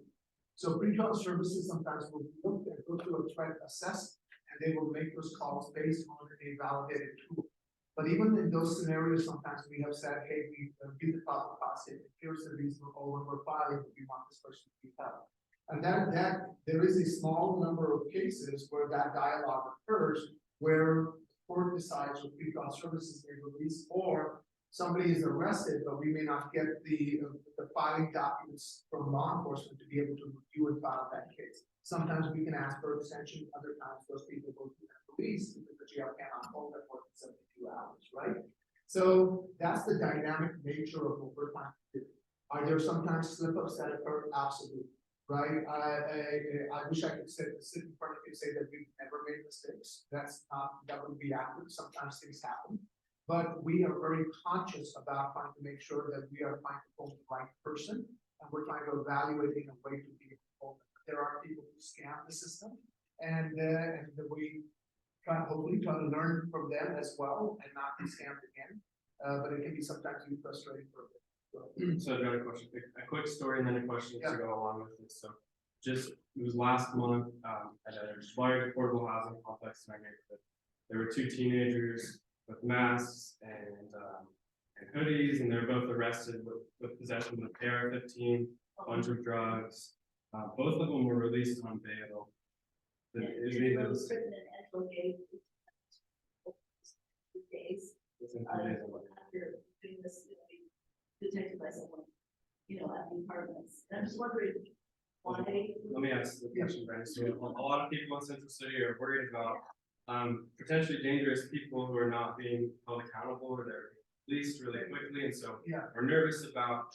So pretrial services sometimes will look and go through a threat assessment, and they will make those calls based on a validated tool. But even in those scenarios, sometimes we have said, hey, we beat the proper cost, here's the reason when we're filing, we want this person to be held. And that there is a small number of cases where that dialogue occurs, where the court decides with pretrial services they release, or somebody is arrested, but we may not get the filing documents from law enforcement to be able to review and file that case. Sometimes we can ask for extension, other times those people go to that release because the jail cannot hold them more than 72 hours, right? So that's the dynamic nature of what we're trying to do. Are there sometimes slip-ups that occur? Absolutely. Right, I wish I could sit in front of you and say that we've never made mistakes. That would be accurate. Sometimes things happen, but we are very conscious about trying to make sure that we are trying to hold the right person, and we're trying to evaluate in a way to be able to hold them. There are people who scam the system, and we hopefully try to learn from them as well and not be scammed again. But it can be sometimes frustrating for them. So I've got a question, a quick story and then a question to go along with it. So just, it was last month, at a large affordable housing complex in my neighborhood. There were two teenagers with masks and hoodies, and they're both arrested with possession of AR-15, a bunch of drugs. Both of them were released on bail. Within 3 days. After doing this, detected by someone, at the apartments. And I'm just wondering why. Let me ask the question, Brandon. So a lot of people in Central City are worried about potentially dangerous people who are not being held accountable, or they're released really quickly, and so are nervous about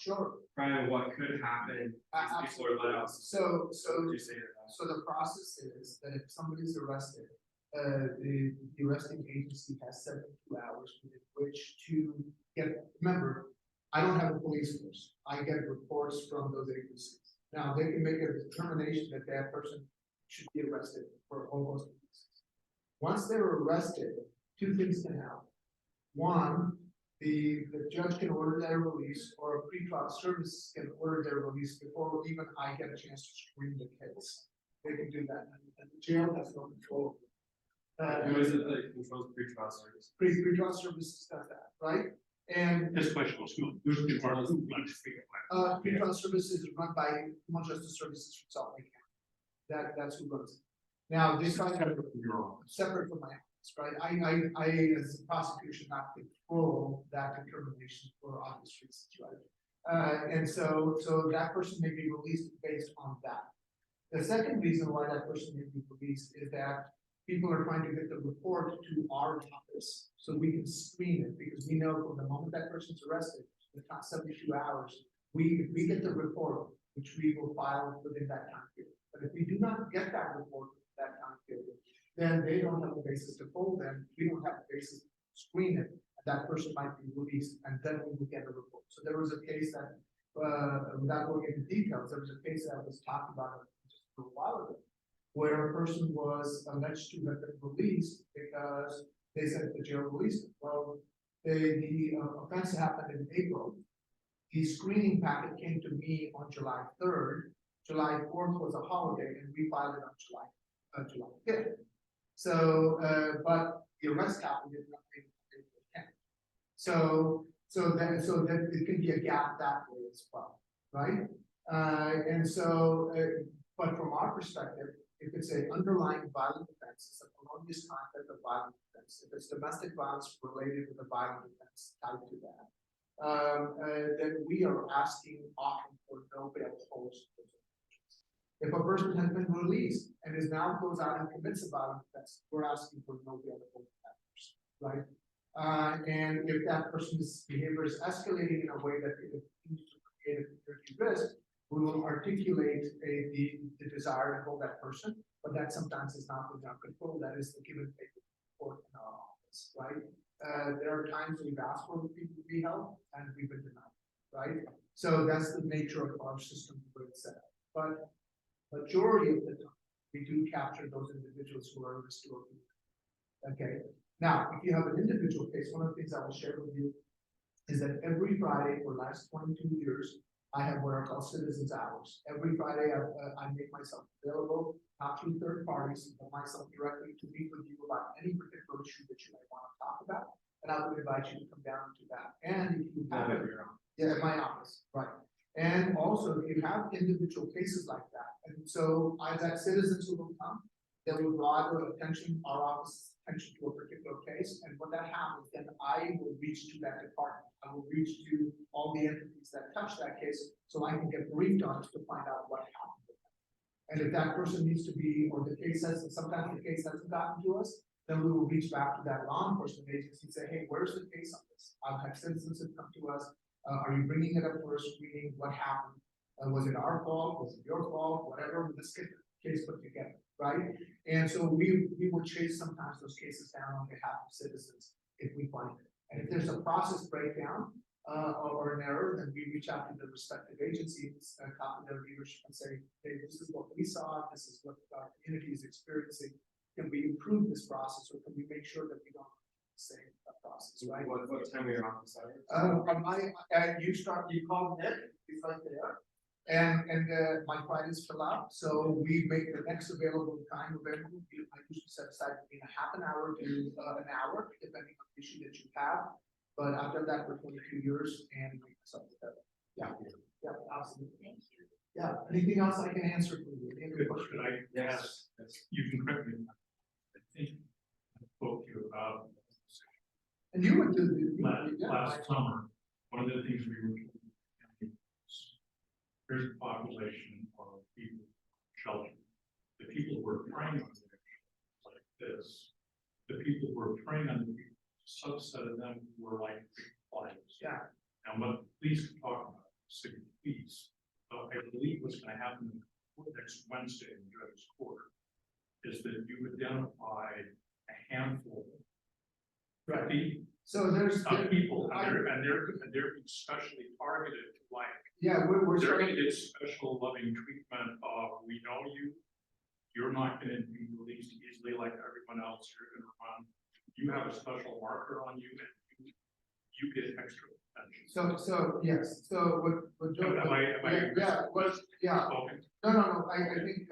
kind of what could happen if people are let out. So what would you say to that? So the process is that if somebody's arrested, the arresting agency has 72 hours within which to get. Remember, I don't have a police force. I get reports from those agencies. Now they can make a determination that that person should be arrested for all those reasons. Once they're arrested, two things can happen. One, the judge can order their release, or a pretrial services can order their release before even I get a chance to screen the case. They can do that, and the jail has no control. Who is it that controls pretrial services? Pretrial services does that, right? And This question was good. pretrial services is run by Criminal Justice Services from Salt Lake County. That's who runs it. Now, this is separate from my office, right? I as a prosecutor should not control that determination for obvious reasons, right? And so that person may be released based on that. The second reason why that person may be released is that people are trying to get the report to our office so we can screen it, because we know from the moment that person's arrested, it's not 72 hours. We get the report, which we will file within that time period. But if we do not get that report within that time period, then they don't have a basis to hold them. We don't have a basis to screen it. And that person might be released, and then we will get a report. So there was a case that, without going into details, there was a case that was talked about just a while ago, where a person was alleged to have been released because they said the jail released him. Well, the offense happened in April. The screening packet came to me on July 3rd. July 4th was a holiday, and we filed it on July 5th. So, but the arrest happened in April 10th. So that it can be a gap that way as well, right? But from our perspective, if it's an underlying violent offense, it's a felonious conduct of violent offense. If it's domestic violence related with a violent offense tied to that, then we are asking often for no bail holds. If a person has been released and is now goes out and commits a violent offense, we're asking for no bail hold that person, right? And if that person's behavior is escalating in a way that it continues to create a security risk, we will articulate the desire to hold that person, but that sometimes is not within our control. That is the give and take report in our office, right? There are times we've asked for people to be held and we've been denied. right? So that's the nature of our system where it's set up. But majority of the time, we do capture those individuals who are restored. Okay, now, if you have an individual case, one of the things I will share with you is that every Friday for the last 22 years, I have what are called citizens hours. Every Friday, I make myself available, not through third parties, but myself directly to meet with you about any particular issue that you might want to talk about. And I would invite you to come down to that. And if you have yeah, at my office, right. And also, if you have individual cases like that, and so I've got citizens who will come, they will draw their attention, our office attention to a particular case, and when that happens, then I will reach to that department. I will reach to all the entities that touch that case, so I can get briefed on it to find out what happened with them. And if that person needs to be, or the case has, sometimes the case hasn't gotten to us, then we will reach back to that law enforcement agency and say, hey, where's the case on this? I've had citizens that come to us. Are you bringing it up for a screening? What happened? Was it our fault? Was it your fault? Whatever, let's get the case put together, right? And so we will chase sometimes those cases down on behalf of citizens if we find it. And if there's a process breakdown or an error, then we reach out to the respective agencies, copy their leadership and say, hey, this is what we saw, this is what our community is experiencing. Can we improve this process, or can we make sure that we don't same process, right? What time are your office hours? You call Nick, he's right there. And my Fridays fill out, so we make the next available time available. I usually set aside between a half an hour to an hour, depending on the issue that you have. But I've done that for 22 years and make myself better. Yeah, yeah, absolutely. Thank you. Yeah, anything else I can answer for you? Any other question? Could I, yes, you can correct me. I think I spoke to you about. And you would do the. Last summer, one of the things we were doing was, here's the population of people shelter. The people who are preying on them like this. The people who are preying on the people, subset of them were like flies. Yeah. And what the police can talk about, city police, I believe what's going to happen next Wednesday in the judge's court is that you identify a handful. Right. So there's people, and they're being specially targeted, like, yeah, we're they're gonna get special loving treatment of, we know you, you're not gonna be released easily like everyone else, you're gonna run, you have a special marker on you, and you get extra attention. So yes, so what Joe. Am I Yeah, yeah, spoken? no, I think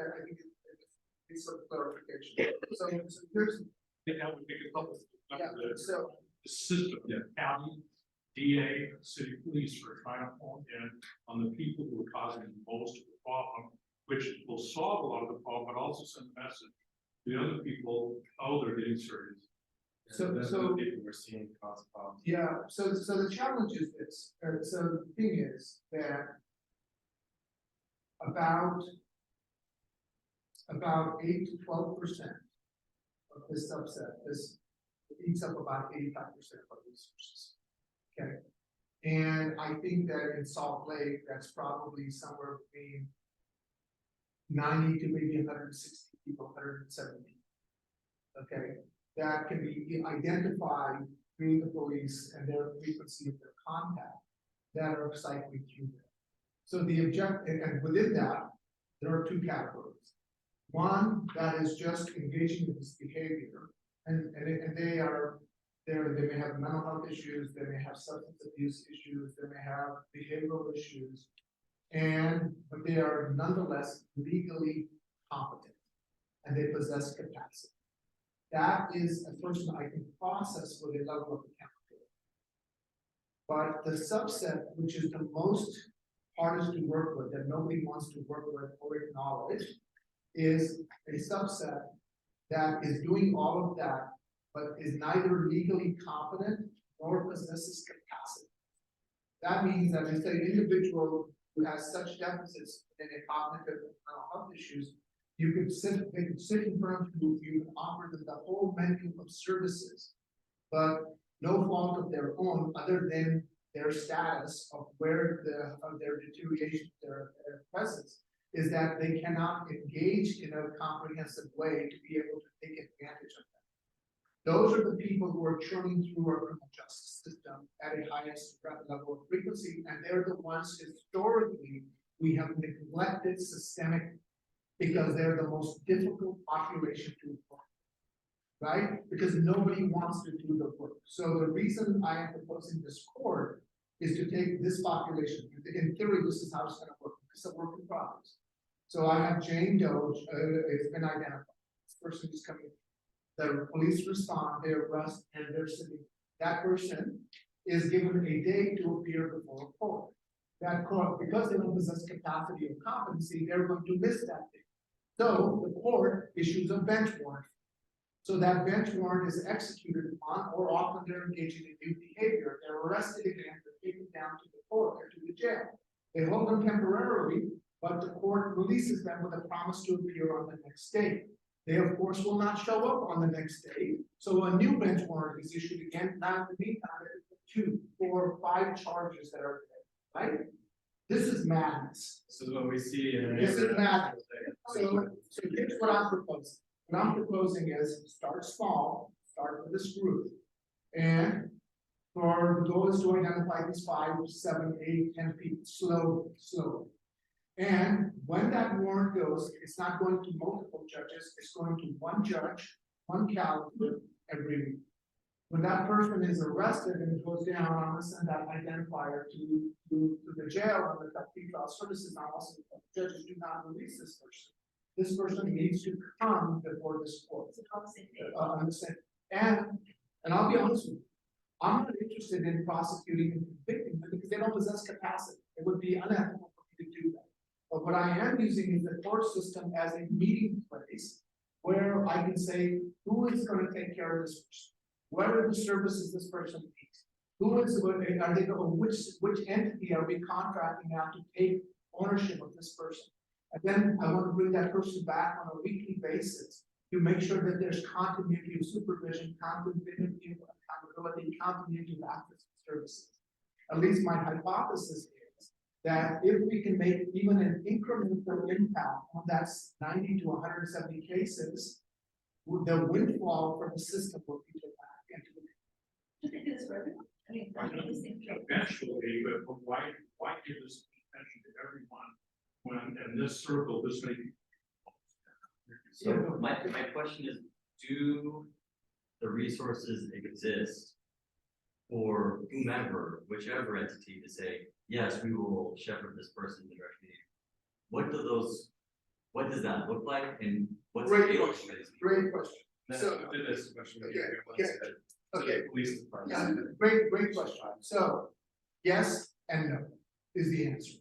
it's a clarification. So here's. That would make a couple. Yeah, so. The system, the county, DA, city police are trying to hone in on the people who are causing most of the problem, which will solve a lot of the problem, but also send a message to the other people, oh, they're getting serious. So people we're seeing cause problems. Yeah, so the challenge is this, so the thing is that about 8 to 12% of this subset, this eats up about 85% of our resources. Okay. And I think that in Salt Lake, that's probably somewhere between 90 to maybe 160 people, 170 people. Okay. That can be identified through the police and their frequency of their contact that are cycling through there. So the objective, and within that, there are two categories. One that is just engaging in this behavior. And they are there, they may have mental health issues, they may have substance abuse issues, they may have behavioral issues, but they are nonetheless legally competent and they possess capacity. That is a person I can process with a level of accountability. But the subset, which is the most hardest to work with, that nobody wants to work with or acknowledge, is a subset that is doing all of that, but is neither legally competent nor possesses capacity. That means that if an individual who has such deficits in a cognitive and mental health issues, they could sit in front of you, you can offer them the whole menu of services, but no fault of their own other than their status of where of their deterioration, their presence, is that they cannot engage in a comprehensive way to be able to take advantage of that. Those are the people who are churning through our criminal justice system at a highest level of frequency, and they're the ones historically we have neglected systemic because they're the most difficult population to employ. Right? Because nobody wants to do the work. So the reason I am proposing this court is to take this population. In theory, this is how it's gonna work. It's a work in progress. So I have Jane Doe, it's been identified. This person is coming. The police respond, they arrest, and they're sitting. That person is given a day to appear before a court. That court, because they don't possess capacity or competency, they're going to miss that day. So the court issues a bench warrant. So that bench warrant is executed on, or often they're engaging in new behavior. They're arrested again, they're taken down to the court or to the jail. They hold them temporarily, but the court releases them with a promise to appear on the next day. They, of course, will not show up on the next day. So a new bench warrant is issued again. Now, in the meantime, there are 2, 4, 5 charges that are there, right? This is madness. This is what we see in. This is madness. So here's what I'm proposing. What I'm proposing is start small, start with this group. And for the goal is to identify these 5, 7, 8, 10 people slowly. And when that warrant goes, it's not going to multiple judges, it's going to one judge, one calendar every week. When that person is arrested and it goes down, I'm gonna send that identifier to the jail and the pretrial services. I'm also, judges do not release this person. This person needs to come before this court. And I'll be honest with you, I'm not interested in prosecuting and convicting them because they don't possess capacity. It would be unethical for me to do that. But what I am using is the court system as a meeting place where I can say, who is going to take care of this person? What are the services this person needs? Who is, are they going, which entity are we contracting out to take ownership of this person? And then I want to bring that person back on a weekly basis to make sure that there's continuity of supervision, continuity of accountability, continuity of access to services. At least my hypothesis is that if we can make even an incremental impact on that 90 to 170 cases, the windfall from the system will be put back into the. Do they do this for everyone? I mean, Eventually, but why give this attention to everyone when in this circle, this may be. So my question is, do the resources exist for whomever, whichever entity to say, yes, we will shepherd this person in the direction? What does that look like, and what's the Great deal? question. Great question. So, After this question. okay. Police department. Great question. So, yes and no is the answer.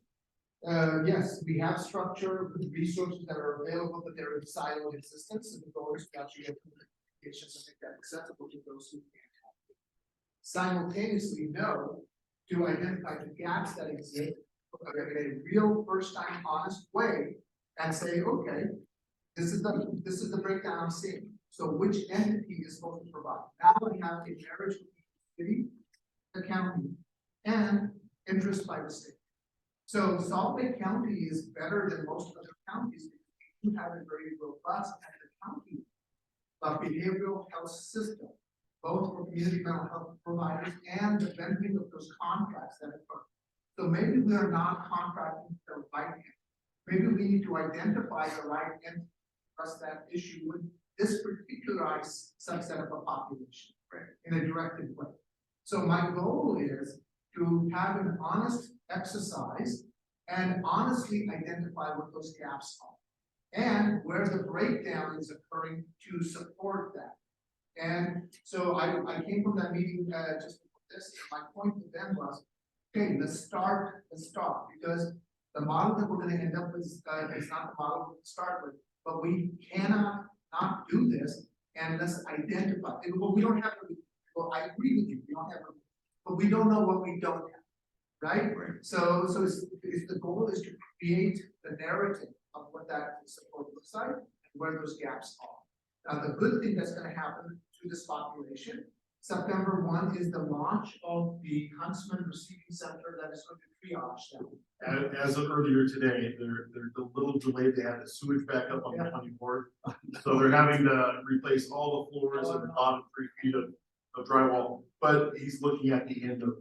Yes, we have structure with resources that are available, but they're in siloed existence, and the goal is to actually have communications and make that accessible to those who can't have it. Simultaneously, no, to identify the gaps that exist in a real first-time honest way and say, okay, this is the breakdown I'm seeing. So which entity is supposed to provide? Now we have a marriage between the city, the county, and interest by the state. So Salt Lake County is better than most other counties because we have a very robust at the county behavioral health system, both for community mental health providers and the vending of those contracts that occur. So maybe we are not contracting the right end. Maybe we need to identify the right end to address that issue with this particularized subset of a population, right, in a directed way. So my goal is to have an honest exercise and honestly identify what those gaps are and where the breakdown is occurring to support that. And so I came from that meeting just before this, and my point to them was, okay, let's start, because the model that we're going to end up with is not the model to start with, but we cannot not do this and let's identify. Well, we don't have to, well, I agree with you, we don't have to, but we don't know what we don't have. Right? So it's the goal is to create the narrative of what that support looks like and where those gaps are. Now, the good thing that's going to happen to this population, September 1 is the launch of the Huntsman Receiving Center that is going to triage them. as of earlier today, they're a little delayed. They had the sewage back up on the 24th. So they're having to replace all the floors and the bottom 3 feet of drywall, but he's looking at the end of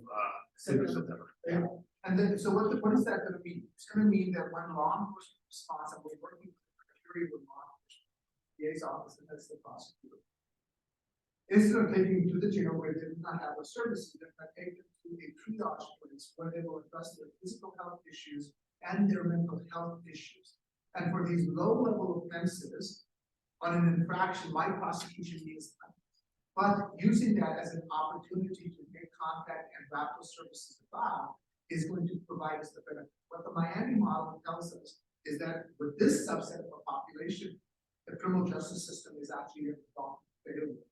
September. Yeah. And then, so what is that gonna mean? It's gonna mean that when law enforcement responds, and we're working with law enforcement, DA's office, and that's the prosecutor. Instead of taking them to the jail where they do not have the services, they're gonna take them to a triage place where they will address their physical health issues and their mental health issues. And for these low-level offenses, on an infraction, my prosecution means nothing. But using that as an opportunity to make contact and wrap those services about is going to provide us the benefit. What the Miami model tells us is that with this subset of the population, the criminal justice system is actually available.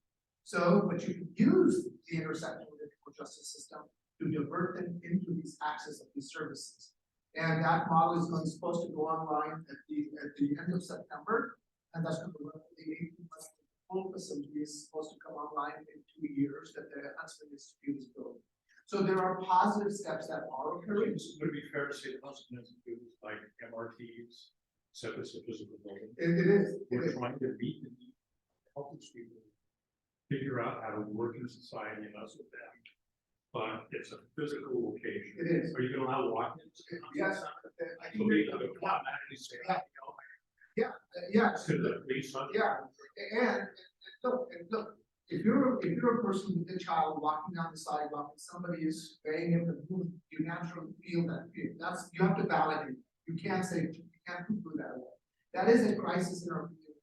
So, but you can use the intersection with the criminal justice system to divert them into these access of these services. And that model is supposed to go online at the end of September, and that's going to run for the 18 months. Full facility is supposed to come online in 2 years that the Huntsman Institute is building. So there are positive steps that are occurring. Would it be fair to say the Huntsman Institute is like MRTs, so it's a physical building? It is. We're trying to meet the need, help these people figure out how to work in society and us with them. But it's a physical location. It is. Are you gonna allow walk-ins? Yes. I think yeah. And look, if you're a person with a child walking down the sidewalk and somebody is baying in the room, you naturally feel that fear. You have to validate. You can't poo that away. That is a crisis in our community.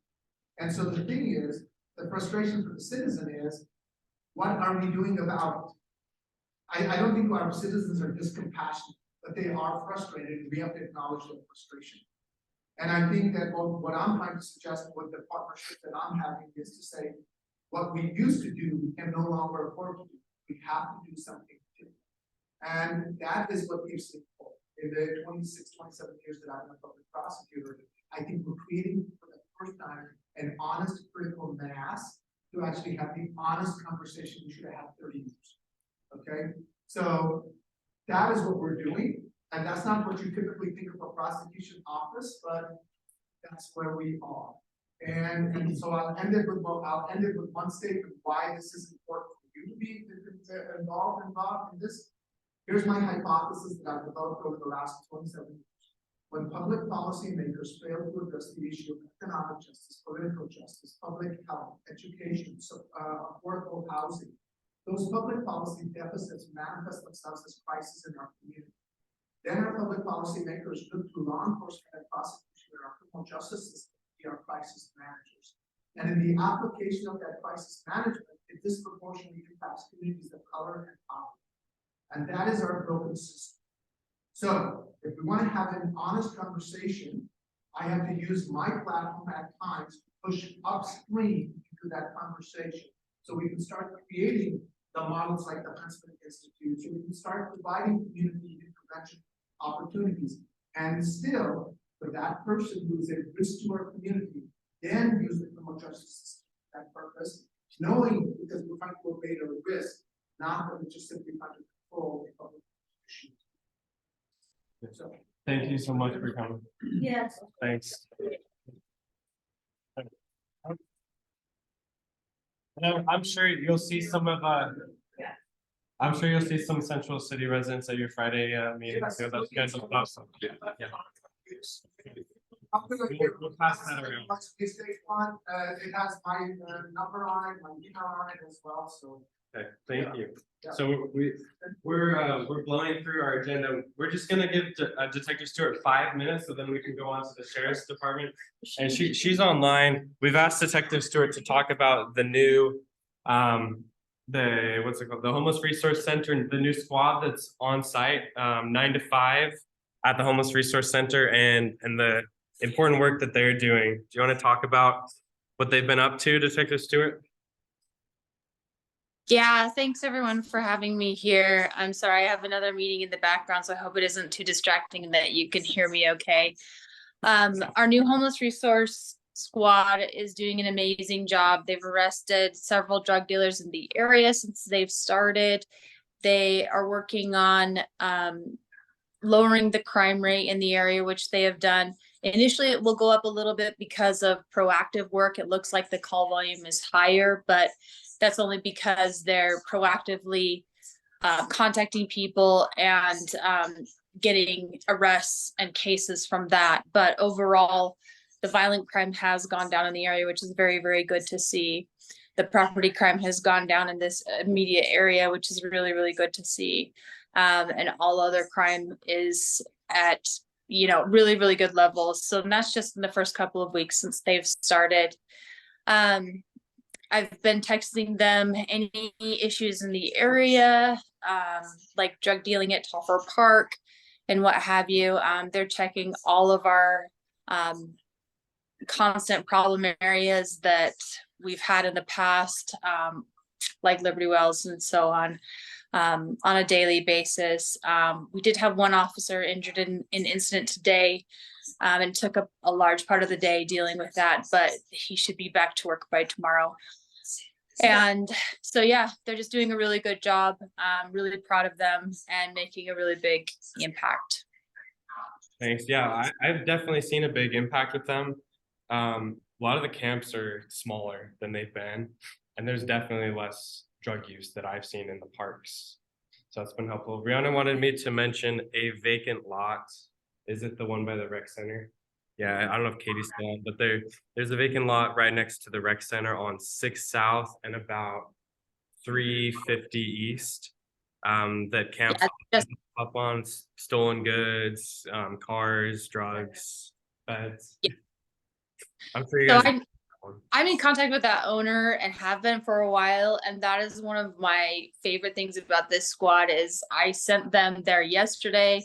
And so the thing is, the frustration for the citizen is, what are we doing about it? I don't think our citizens are discompassionate, but they are frustrated, and we have to acknowledge their frustration. And I think that what I'm trying to suggest with the partnership that I'm having is to say, what we used to do, we can no longer afford to do. We have to do something different. And that is what we've seen in the 26, 27 years that I've been a public prosecutor. I think we're creating for the first time an honest critical mass to actually have the honest conversation we should have had 30 years. Okay, so that is what we're doing. And that's not what you typically think of a prosecution office, but that's where we are. And so I'll end it with one statement why this is important for you to be involved in this. Here's my hypothesis that I've developed over the last 27 years. When public policy makers fail to address the issue of economic justice, political justice, public health, education, affordable housing, those public policy deficits manifest themselves as crises in our community. Then our public policy makers look to law enforcement and prosecution and our criminal justice system to be our crisis managers. And in the application of that crisis management, it disproportionately impacts communities of color and poverty. And that is our broken system. So if we want to have an honest conversation, I have to use my platform at times to push upstream into that conversation. So we can start creating the models like the Huntsman Institute, so we can start providing community intervention opportunities. And still, for that person who is a risk to our community, then use the criminal justice system for that purpose, knowing because we're trying to obey the risk, not that we're just simply trying to control the public issue. So, Thank you so much for coming. Yes. Thanks. And I'm sure you'll see some of I'm sure you'll see some Central City residents at your Friday meeting. So that's scheduled awesome. Yeah. We'll pass that around. It has my number on it, my email on it as well, so. Okay, thank you. So we're blowing through our agenda. We're just gonna give Detective Stewart 5 minutes, so then we can go on to the sheriff's department. And she's online. We've asked Detective Stewart to talk about the new the what's it called, the Homeless Resource Center, the new squad that's on site 9 to 5 at the Homeless Resource Center, and the important work that they're doing. Do you want to talk about what they've been up to, Detective Stewart? Yeah, thanks everyone for having me here. I'm sorry, I have another meeting in the background, so I hope it isn't too distracting and that you can hear me okay. Our new homeless resource squad is doing an amazing job. They've arrested several drug dealers in the area since they've started. They are working on lowering the crime rate in the area, which they have done. Initially, it will go up a little bit because of proactive work. It looks like the call volume is higher, but that's only because they're proactively contacting people and getting arrests and cases from that. But overall, the violent crime has gone down in the area, which is very, very good to see. The property crime has gone down in this immediate area, which is really, really good to see. And all other crime is at, really, really good levels. So that's just in the first couple of weeks since they've started. I've been texting them any issues in the area, like drug dealing at Toffer Park and what have you. They're checking all of our constant problem areas that we've had in the past, like Liberty Wells and so on a daily basis. We did have one officer injured in an incident today, and took up a large part of the day dealing with that, but he should be back to work by tomorrow. And so, yeah, they're just doing a really good job. I'm really proud of them and making a really big impact. Thanks. Yeah, I've definitely seen a big impact with them. A lot of the camps are smaller than they've been, and there's definitely less drug use that I've seen in the parks. So that's been helpful. Brianna wanted me to mention a vacant lot. Is it the one by the rec center? Yeah, I don't know if Katie's still on, but there's a vacant lot right next to the rec center on 6 South and about 350 East. That camps up on stolen goods, cars, drugs, beds. Yeah. I'm sure you So guys. I'm in contact with that owner and have been for a while, and that is one of my favorite things about this squad is I sent them there yesterday.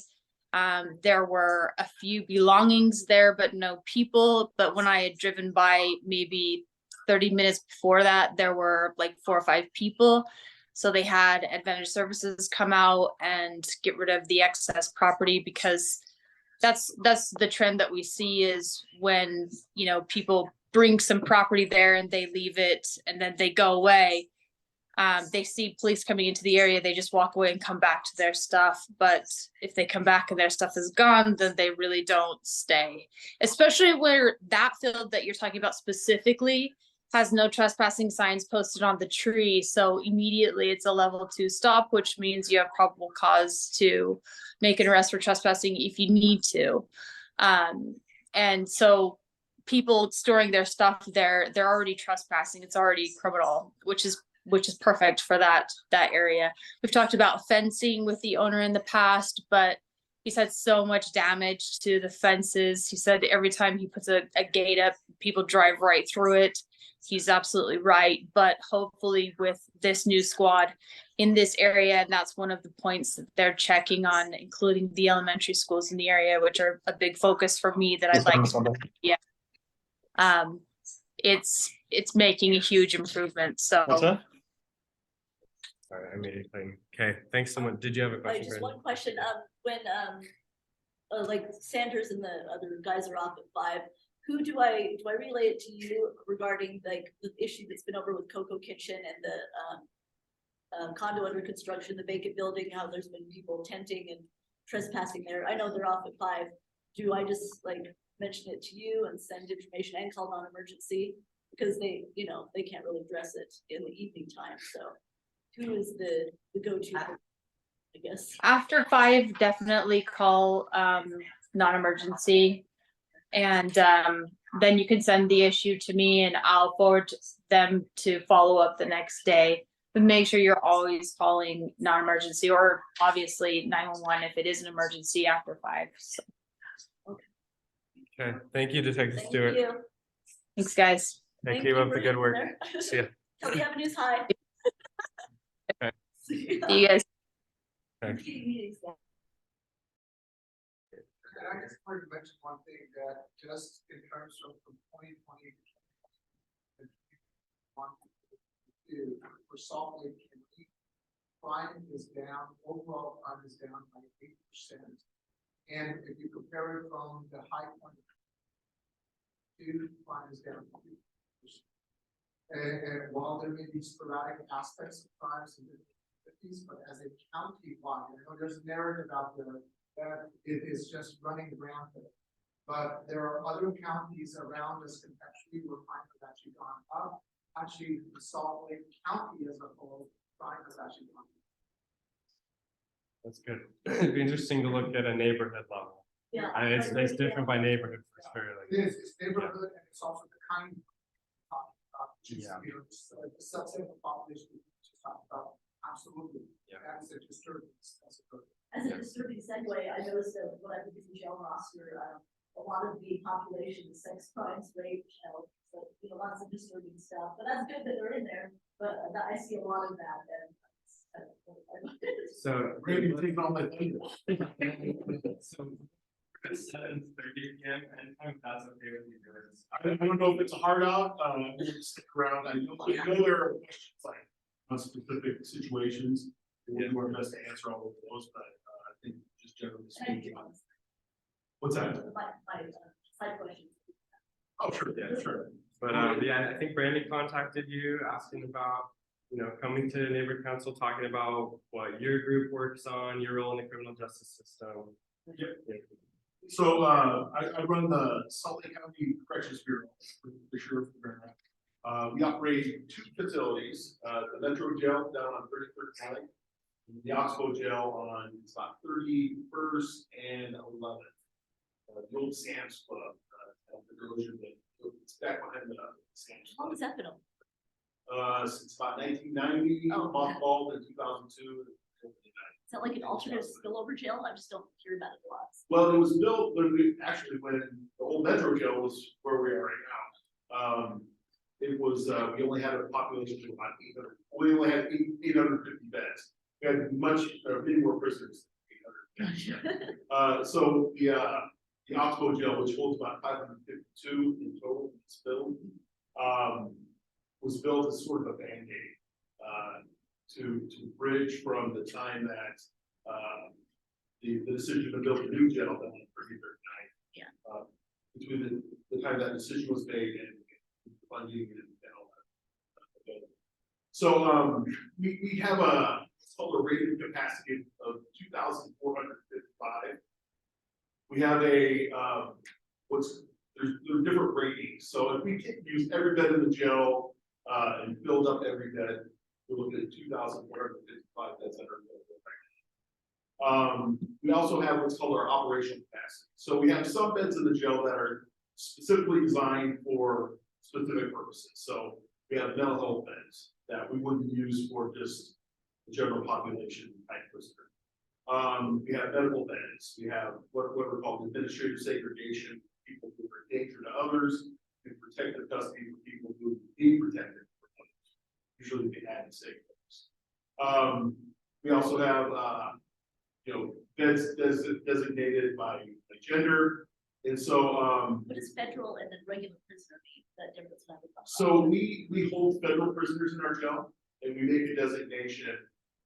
There were a few belongings there, but no people. But when I had driven by maybe 30 minutes before that, there were like 4 or 5 people. So they had Advantage Services come out and get rid of the excess property, because that's the trend that we see is when, people bring some property there and they leave it and then they go away. They see police coming into the area, they just walk away and come back to their stuff. But if they come back and their stuff is gone, then they really don't stay. Especially where that field that you're talking about specifically has no trespassing signs posted on the tree. So immediately it's a level 2 stop, which means you have probable cause to make an arrest for trespassing if you need to. And so people storing their stuff there, they're already trespassing. It's already criminal, which is perfect for that area. We've talked about fencing with the owner in the past, but he's had so much damage to the fences. He said every time he puts a gate up, people drive right through it. He's absolutely right. But hopefully with this new squad in this area, and that's one of the points that they're checking on, including the elementary schools in the area, which are a big focus for me that I'd like to, yeah. It's making a huge improvement. So what's that? Sorry, I made it clean. Okay, thanks so much. Did you have a question? Just one question. When like Sanders and the other guys are off at 5, who do I relay it to you regarding like the issue that's been over with Coco Kitchen and the condo under construction, the vacant building, how there's been people tenting and trespassing there? I know they're off at 5. Do I just like mention it to you and send information and call non-emergency, because they can't really address it in the evening time? So who is the go-to, I guess? After 5, definitely call non-emergency, and then you can send the issue to me and I'll forward them to follow up the next day. But make sure you're always calling non-emergency, or obviously 911 if it is an emergency after 5. So. Okay, thank you, Detective Stewart. Thank you. Thanks, guys. Thank you for the good work. See ya. Kelly Avenue's high. Okay. See See you guys. And I just wanted to mention one thing, that just in terms of from 2020 to 2021, for Salt Lake County, crime is down, overall crime is down by 8%. And if you compare it from the high point to crime is down 2%. And while there may be sporadic aspects of crimes in the 50s, but as a county wide, I know there's a narrative out there that it is just running rampant. But there are other counties around us contextually where crime has actually gone up. Actually, the Salt Lake County as a whole, crime has actually gone up. That's good. It'd be interesting to look at a neighborhood level. Yeah. And it's different by neighborhood for sure. It is, it's neighborhood and it's also the kind of. Just, Yeah. you know, the subset of the population we just talked about, absolutely. Yeah. That is a disturbance, that's a good. As a disturbing segue, I noticed that when I was in jail roster, a lot of the population, sex crimes, rape, child, so, you know, lots of disturbing stuff, but that's good that they're in there, but I see a lot of that and. So. Randy, take all my thunder. So, it's 7:30 p.m. and that's okay with you guys. I don't know if it's a hard out, I'm gonna stick around, I know there are questions like on specific situations. We'll do our best to answer all of those, but I think just generally speaking. What's that? My side question. Oh, sure, Yeah, sure. But yeah, I think Brandy contacted you asking about, coming to neighborhood council, talking about what your group works on, your role in the criminal justice system. Yep. So, I run the Salt Lake County Corrections Bureau for the Sheriff of Maryland. We operate 2 facilities, the Metro Jail down on 33rd County, and the Oxbow Jail on about 31st and 11th. The old Sam's Club, the delusion that it's back behind the Sam's How Club. long has that been open? Since about 1990, Oh. mothballed in 2002. Is that like an alternate spillover jail? I just don't hear about it a lot. Well, it was built when when the old Metro Jail was where we are right now. It was, we only had a population of about 800, we only had 850 beds. We had many more prisoners than 800. So the Oxbow Jail, which holds about 552 in total, is built, was built as sort of a Band-Aid, to bridge from the time that, the decision to build a new jail down on 33rd Night. Yeah. Between the time that decision was made and funding and all that. So, we have it's called a rated capacity of 2,455. We have there are different ratings. So if we can use every bed in the jail, and build up every bed, we're looking at 2,455 beds that are available right now. We also have what's called our operational capacity. So we have some beds in the jail that are specifically designed for specific purposes. So we have mental health beds that we wouldn't use for just the general population type prisoner. We have medical beds. We have what are called administrative segregation, people who are a danger to others, and protective custody for people who need protected. Usually they add safe folks. We also have, beds designated by gender. And so, What does federal and then regular prisoner mean? That difference. So we hold federal prisoners in our jail and we make a designation.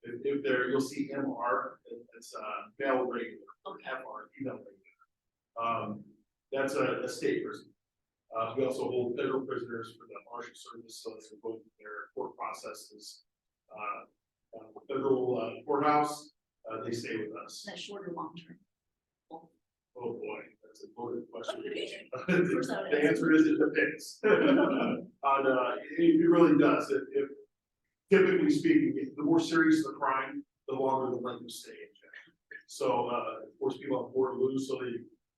If you'll see MR, it's male regular, or FR, female regular. That's a state prison. We also hold federal prisoners for the Marshal Service, so as they go through their court processes. Federal courthouse, they stay with us. That short or long term? Oh boy, that's a loaded question. Course I would The answer is it depends. It really does. If typically speaking, the more serious the crime, the longer the length of stay in jail. So of course, people have more to lose, so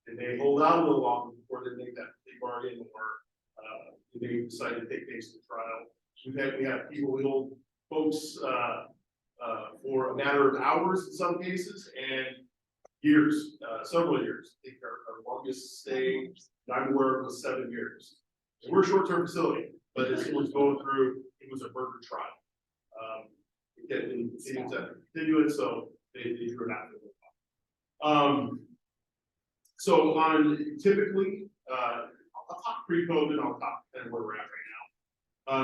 they may hold out a little longer before they make that plea bargain, or they decide to take things to trial. We have people, we hold folks for a matter of hours in some cases, and years, several years. I think our longest stay that I'm aware of was 7 years. And we're a short-term facility, but as it was going through, it was a murder trial. Continue it, so they drew it out. So on typically, I'll talk pre-COVID, I'll talk kind of where we're at right now.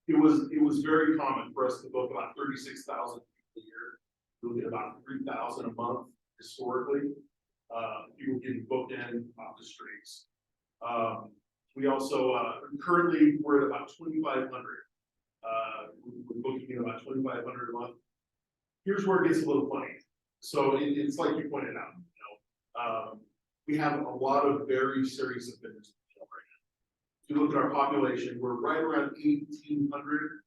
It was very common for us to book about 36,000 people a year. We'll get about 3,000 a month historically. People getting booked in off the streets. We also currently we're at about 2,500. We're booking in about 2,500 a month. Here's where it gets a little funny. So it's like you pointed out, we have a lot of very serious offenders in jail right now. If you look at our population, we're right around 1,800.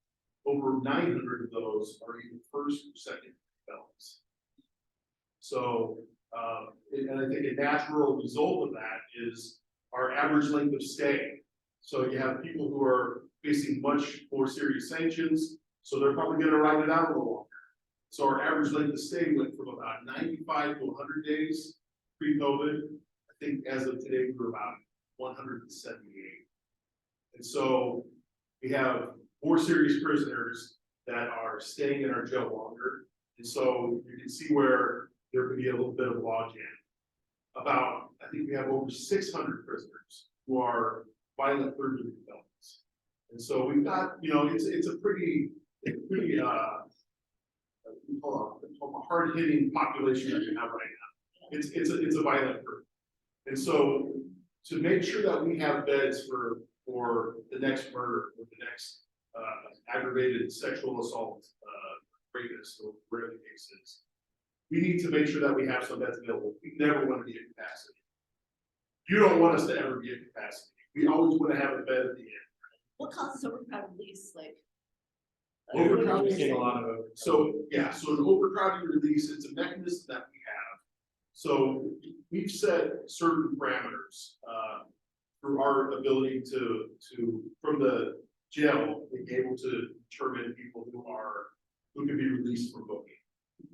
Over 900 of those are either first or second felons. So, and I think a natural result of that is our average length of stay. So you have people who are facing much more serious sanctions, so they're probably gonna ride it out a little longer. So our average length of stay went from about 95 to 100 days pre-COVID. I think as of today, we're about 178. And so we have more serious prisoners that are staying in our jail longer. And so you can see where there could be a little bit of logjam. I think we have over 600 prisoners who are violent third-degree felons. And so we've got, it's a pretty hard-hitting population that we have right now. It's a violent group. And so to make sure that we have beds for the next murder, or the next aggravated sexual assault, rapist, or whatever the case is, we need to make sure that we have some beds available. We never want to be at capacity. You don't want us to ever be at capacity. We always want to have a bed at the end. What causes overcrowded release, like? Overcrowding. We've seen a lot of it. So, yeah, so an overcrowding release, it's a mechanism that we have. So we've set certain parameters, through our ability to from the jail, be able to determine people who can be released from booking.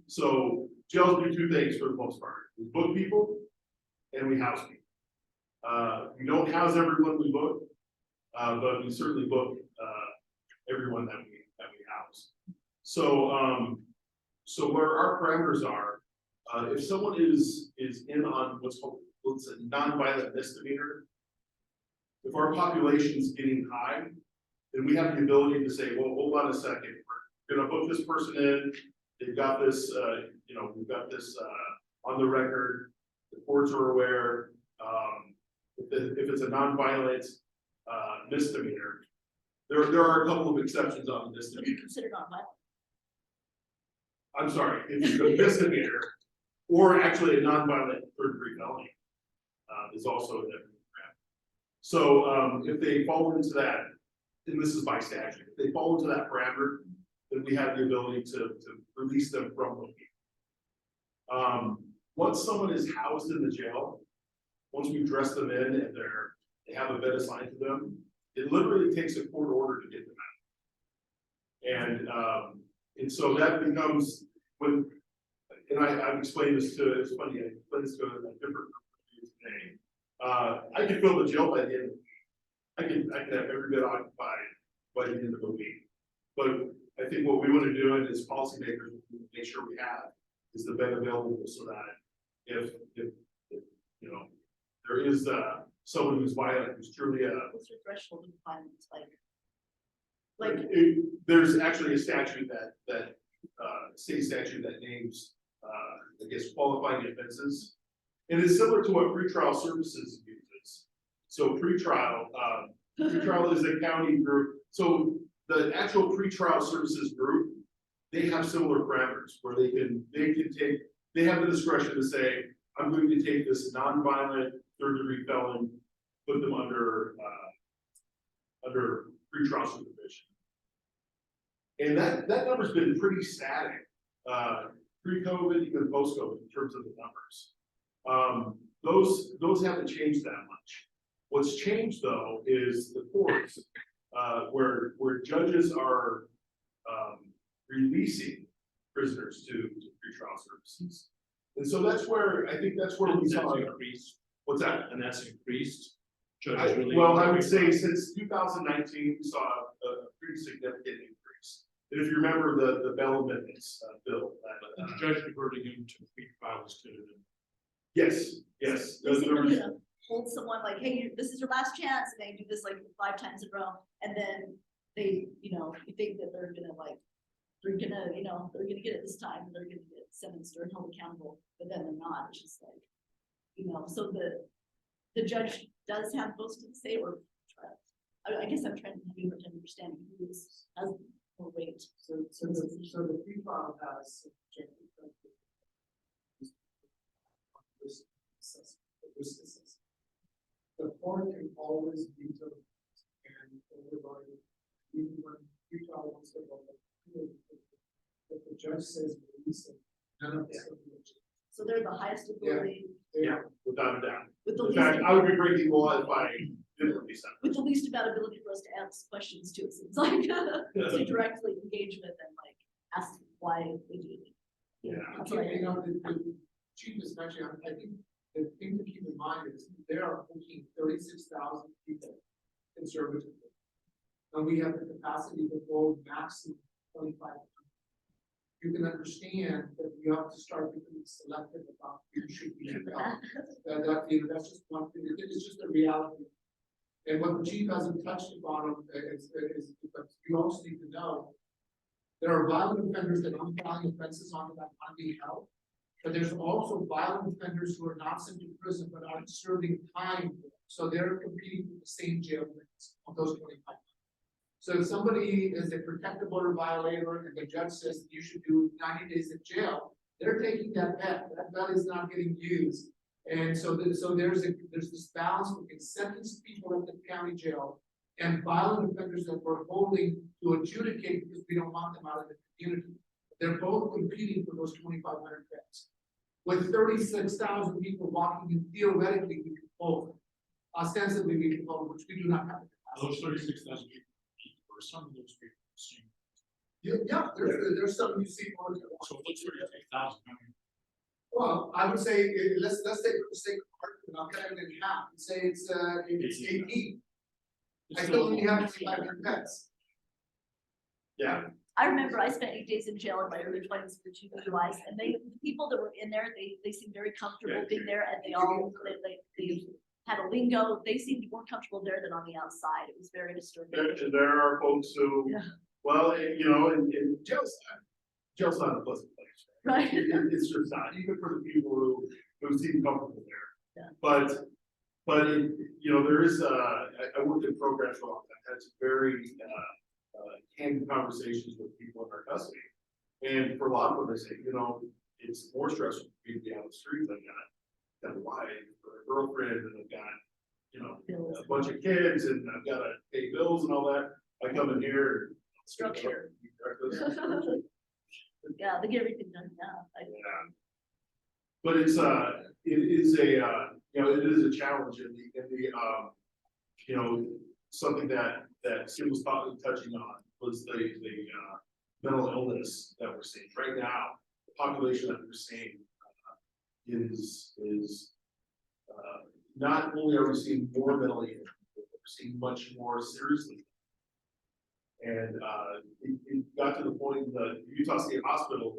So jails do two things for the most part. We book people and we house people. We don't house everyone we book, but we certainly book everyone that we house. So so where our parameters are, if someone is in on what's a nonviolent misdemeanor, if our population is getting high, then we have the ability to say, well, hold on a second, we're gonna book this person in. They've got this, we've got this on the record. The courts are aware. If it's a nonviolent misdemeanor, there are a couple of exceptions on the misdemeanor. Would be considered nonviolent. I'm sorry, if it's a misdemeanor, or actually a nonviolent third-degree felony, is also a different crap. So if they fall into that, and this is by statute, if they fall into that parameter, then we have the ability to release them from booking. Once someone is housed in the jail, once we dress them in and they have a bed assigned to them, it literally takes a court order to get them out. And so that becomes when, and I've explained this to, it's funny, I explained this to a different group today. I can fill the jail by the end of the week. I can have every bed occupied by the end of the week. But I think what we want to do as policymakers, make sure we have is the bed available so that if there is someone who's violent, who's truly What's your threshold of violence there's actually a statute that state statute that names I guess qualifying offenses, and it's similar to what pretrial services uses. So pretrial is a county group. So the actual pretrial services group, they have similar parameters where they have the discretion to say, I'm going to take this nonviolent third-degree felon, put them under pretrial supervision. And that number's been pretty static, pre-COVID, even post-COVID in terms of the numbers. Those haven't changed that much. What's changed though is the courts, where judges are releasing prisoners to pretrial services. And so that's where, I think that's where we saw increase. What's that? And that's increased. Well, I would say since 2019, we saw a pretty significant increase. And if you remember the bail amendments bill. The judge diverting him to pretrial instead of. Yes. Is he gonna hold someone like, hey, this is your last chance, and they do this like 5 times in a row, and then they, you think that they're gonna get it this time, and they're gonna get sentenced or held accountable, but then they're not. It's just like, so the judge does have most of the say, or I guess I'm trying to understand who has more weight. So the pretrial has court can always veto and override it. Even when Utah wants to go, if the judge says release it, none of this. So they're the highest authority Yeah, without a doubt. with the In least, fact, I would be breaking the law if I didn't release that. with the least amount of ability for us to ask questions to, it seems like, to directly engage with and like ask why they do it. Yeah. That's what I You know, the chief is mentioning, I think the thing to keep in mind is there are 36,000 people conservatively. And we have the capacity to hold maximum 25. You can understand that we have to start becoming selective about who should be involved. That's just one thing, it's just a reality. And what the chief hasn't touched upon is you also need to know. There are violent offenders that I'm filing offenses on that want to be held. But there's also violent offenders who are not sent to prison but are serving time. So they're competing with the same jail rates of those 25. So if somebody is a protective order violator and the judge says that you should do 90 days in jail, they're taking that bet. That bet is not getting used. And so there's this balance between sentenced people at the county jail and violent offenders that we're holding to adjudicate because we don't want them out of the community. They're both competing for those 2,500 beds. With 36,000 people walking in, theoretically, we can hold. Ostensibly, we can hold, which we do not have. Those 36,000 people, or some of those people, seen. Yeah, there's some you see. So it looks 36,000. Well, I would say, let's take for the sake of argument, I'll cut it in half, and say it's 18. I still only have 500 pets. Yeah. I remember I spent 8 days in jail in my early 20s for two DUIs, and the people that were in there, they seemed very comfortable being there, and they had a lingo, they seemed more comfortable there than on the outside, it was very disturbing. There are folks who, Yeah. well, you know, in jail's not a pleasant place. Right. It's just not, even for the people who seem comfortable there. Yeah. But you know, there is, I worked in programs for a long time, had some very, candid conversations with people in our custody. And for a lot of them, they say, you know, it's more stressful for me to be on the street than got a wife or a girlfriend, and I've got, you know, a bunch of kids, and I've got to pay bills and all that. I come in here. Structure. Yeah, they get everything done, yeah. But it's it is a you know, it is a challenge in the you know, something that Steve was touching on was the mental illness that we're seeing right now. The population that we're seeing is not only are we seeing more mentally ill, but we're seeing much more seriously. And it got to the point that Utah State Hospital,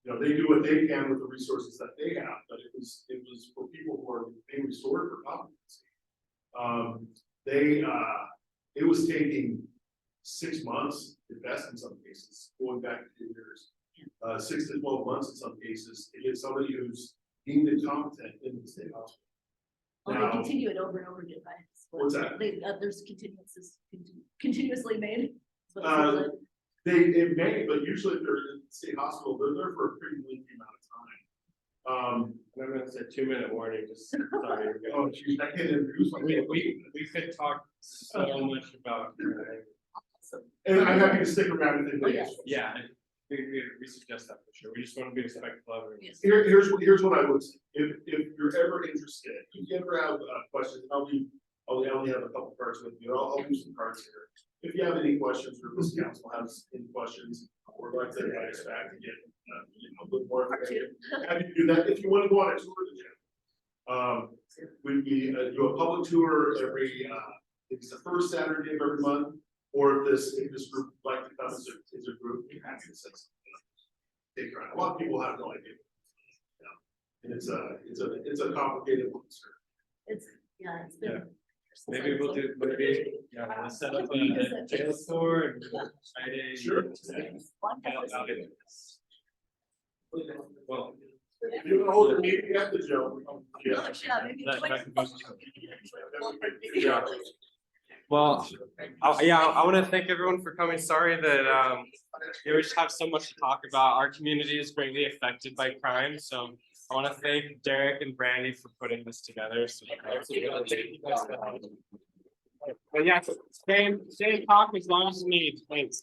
you know, they do what they can with the resources that they have, but it was for people who are being restored for competency. It was taking 6 months, at best in some cases, going back to years, 6 to 12 months in some cases, to get somebody who's deemed incompetent in the state hospital. Well, Now, they continue it over and over again, right? What's that? There's continuously made. That's what it Uh, sounds like. It may, but usually if they're in the state hospital, they're there for a pretty lengthy amount of time. I'm gonna say 2-minute warning, just sorry. Oh, geez, I can't introduce myself. We could talk so much about. And I'm happy to stick around if anybody else. Yeah, we suggest that for sure. We just want to be respectful of it. Here's what I would say. If you're ever interested, if you ever have questions, I only have a couple cards with me. I'll leave some cards here. If you have any questions, or this council has any questions, or like to invite us back to get a little more information, happy to do that. If you want to go on a tour of the gym, we do a public tour every it's the first Saturday of every month. Or if this group would like to come as a group, we're happy to set something. Take around. A lot of people have no idea. And it's a complicated one, sir. It's been. Maybe we'll do, let's set up a jail tour and Friday. Sure. Well. If you're gonna hold a meeting at the jail. Yeah. Well, I want to thank everyone for coming. Sorry that we just have so much to talk about. Our community is greatly affected by crime, so I want to thank Derek and Brandy for putting this together. So but yeah, same talk as long as you need. Thanks.